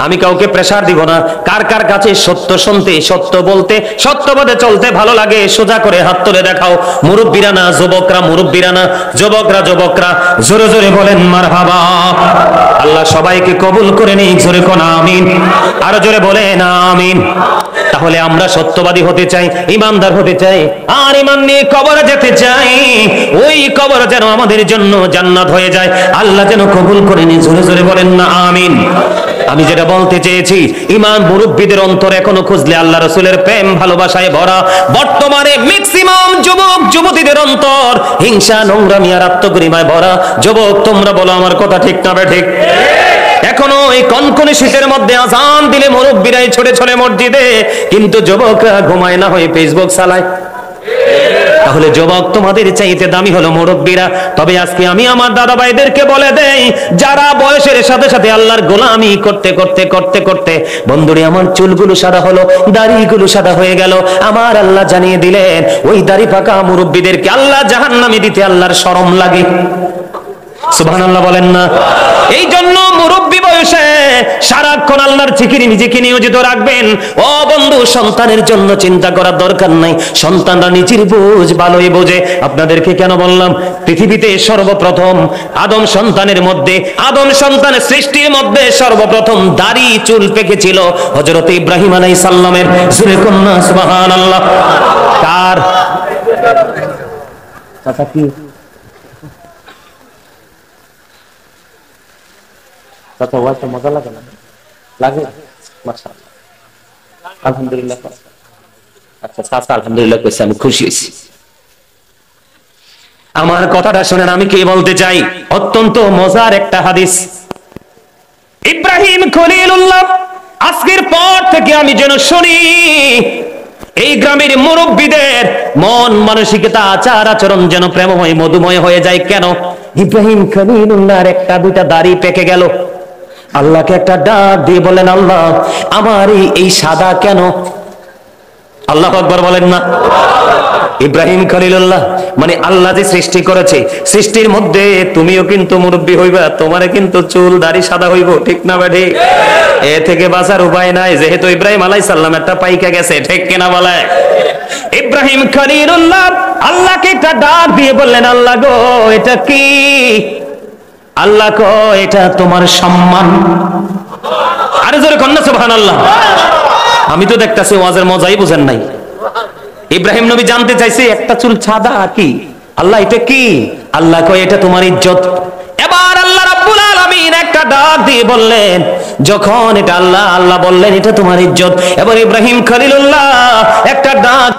A: আমি কাউকে প্রেসার দিব না। কার কার কাছে সত্য শুনতে, সত্য বলতে, সত্যপথে চলতে ভালো লাগে, সোজা করে হাত তুলে দেখাও। মুরব্বীরা না, যুবকরা, মুরব্বীরা না, যুবকরা, যুবকরা, জোরে জোরে বলেন মারহাবা। আল্লাহ সবাইকে কবুল করে নিক, জোরে কোন আমিন, আরো জোরে বলেন আমিন। তাহলে আমরা সত্যবাদী হতে চাই, ইমানদার হতে চাই, আর ইমান নিয়ে কবরে যেতে চাই। ওই কবর যেন আমাদের জন্য জান্নাত হয়ে যায়, আল্লাহ যেন কবুল করে নিন, জোরে জোরে বলেন না আমিন। আমি যেটা বলতে চেয়েছি, ইমান মুরব্বীদের অন্তর এখনো খুঁজলে আল্লাহ রাসূলের প্রেম ভালোবাসায় ভরা। বর্তমানে ম্যাক্সিমাম যুবক যুবতীদের অন্তর হিংসা, নোংরামি আর আত্মগরিমায় ভরা। যুবক, তোমরা বলো আমার কথা ঠিক না ঠিক? এখনো এই কনকনে শীতের মধ্যে আজান দিলে মুরব্বীরাই ছড়ে ছড়ে মসজিদে, কিন্তু যুবকরা ঘুমায় না, হয়ে ফেসবুক চালায়। তাহলে যুবক, তোমাদের চাইতে দামি হলো মুরব্বীরা। তবে আজকে আমি আমার দাদা ভাইদেরকে বলে দেই, যারা বয়সের সাথে সাথে আল্লাহর গোলামি করতে করতে করতে করতে বন্ধুরে আমার চুলগুলো সাদা হলো, দাড়িগুলো সাদা হয়ে গেল, আমার আল্লাহ জানিয়ে দিলেন ওই দাড়ি পাকা মুরব্বীদেরকে আল্লাহ জাহান্নামে দিতে আল্লাহর শরম লাগে। সুবহানাল্লাহ বলেন না? এই জন্য মুরব্বী বয়সে সারাক্ষণ আল্লাহর জিকিরে নিজেকে নিয়োজিত রাখবেন। ও বন্ধু, সন্তানের জন্য চিন্তা করার দরকার নাই, সন্তানরা নিজের বুঝ ভালোই বোঝে। আপনাদেরকে কেন বললাম? পৃথিবীতে সর্বপ্রথম আদম সন্তানের মধ্যে, আদম সন্তানের সৃষ্টির মধ্যে সর্বপ্রথম দাড়ি চুল পেকেছিল হযরত ইব্রাহিম আলাইহিস সালামের। জোরে কন্যা সুবহানাল্লাহ। কার? কথা কি কথা ওয়াইতে মজা লাগে না? লাগে? মাশাআল্লাহ, আলহামদুলিল্লাহ। আচ্ছা চাচা আলহামদুলিল্লাহ কইছে, আমি খুশি হইছি। আমার কথাটা শুনেন, আমি কি বলতে চাই, অত্যন্ত মজার একটা হাদিস। ইব্রাহিম খলিলুল্লাহ, আজকের পর থেকে আমি যেন শুনি এই গ্রামের মুরব্বীদের মন মানসিকতা, আচার আচরণ যেন প্রেমময় মধুময় হয়ে যায়। কেন? ইব্রাহিম খলিলুল্লাহর একটা দুইটা দাড়ি পেকে গেল, আল্লাহকে একটা ডাক দিয়ে বলেন, আল্লাহ আমার এই সাদা কেন? আল্লাহু আকবার বলেন না? ইব্রাহিম খলিলুল্লাহ মানে আল্লাহ যে সৃষ্টি করেছে, সৃষ্টির মধ্যে তুমিও কিন্তু মুরব্বী হইবা, তোমারে কিন্তু চুল দাড়ি সাদা হইব, ঠিক না বেঠি? এ থেকে বাঁচার উপায় নাই, যেহেতু ইব্রাহিম আলাইহিস সালাম একটা পাইকা গেছে, ঠিক কিনা বলে? ইব্রাহিম খলিলুল্লাহ আল্লাহকে একটা ডাক দিয়ে বললেন, আল্লাহ গো এটা কি? আল্লাহ কো এটা তোমার সম্মান। আরে জোরে কন্যা সুবহানাল্লাহ। আমি তো দেখতাছি ওয়াজের মজাই বুঝেন নাই। ইব্রাহিম নবী জানতে চাইছে একটা চুল সাদা কি? আল্লাহ এটা কি? আল্লাহ কয় এটা তোমার ইজ্জত। এবার আল্লাহ রাব্বুল আলামিন একটা ডাক দিয়ে বললেন, যখন এটা আল্লাহ বললেন এটা তোমার ইজ্জত, এবার ইব্রাহিম খলিলুল্লাহ একটা ডাক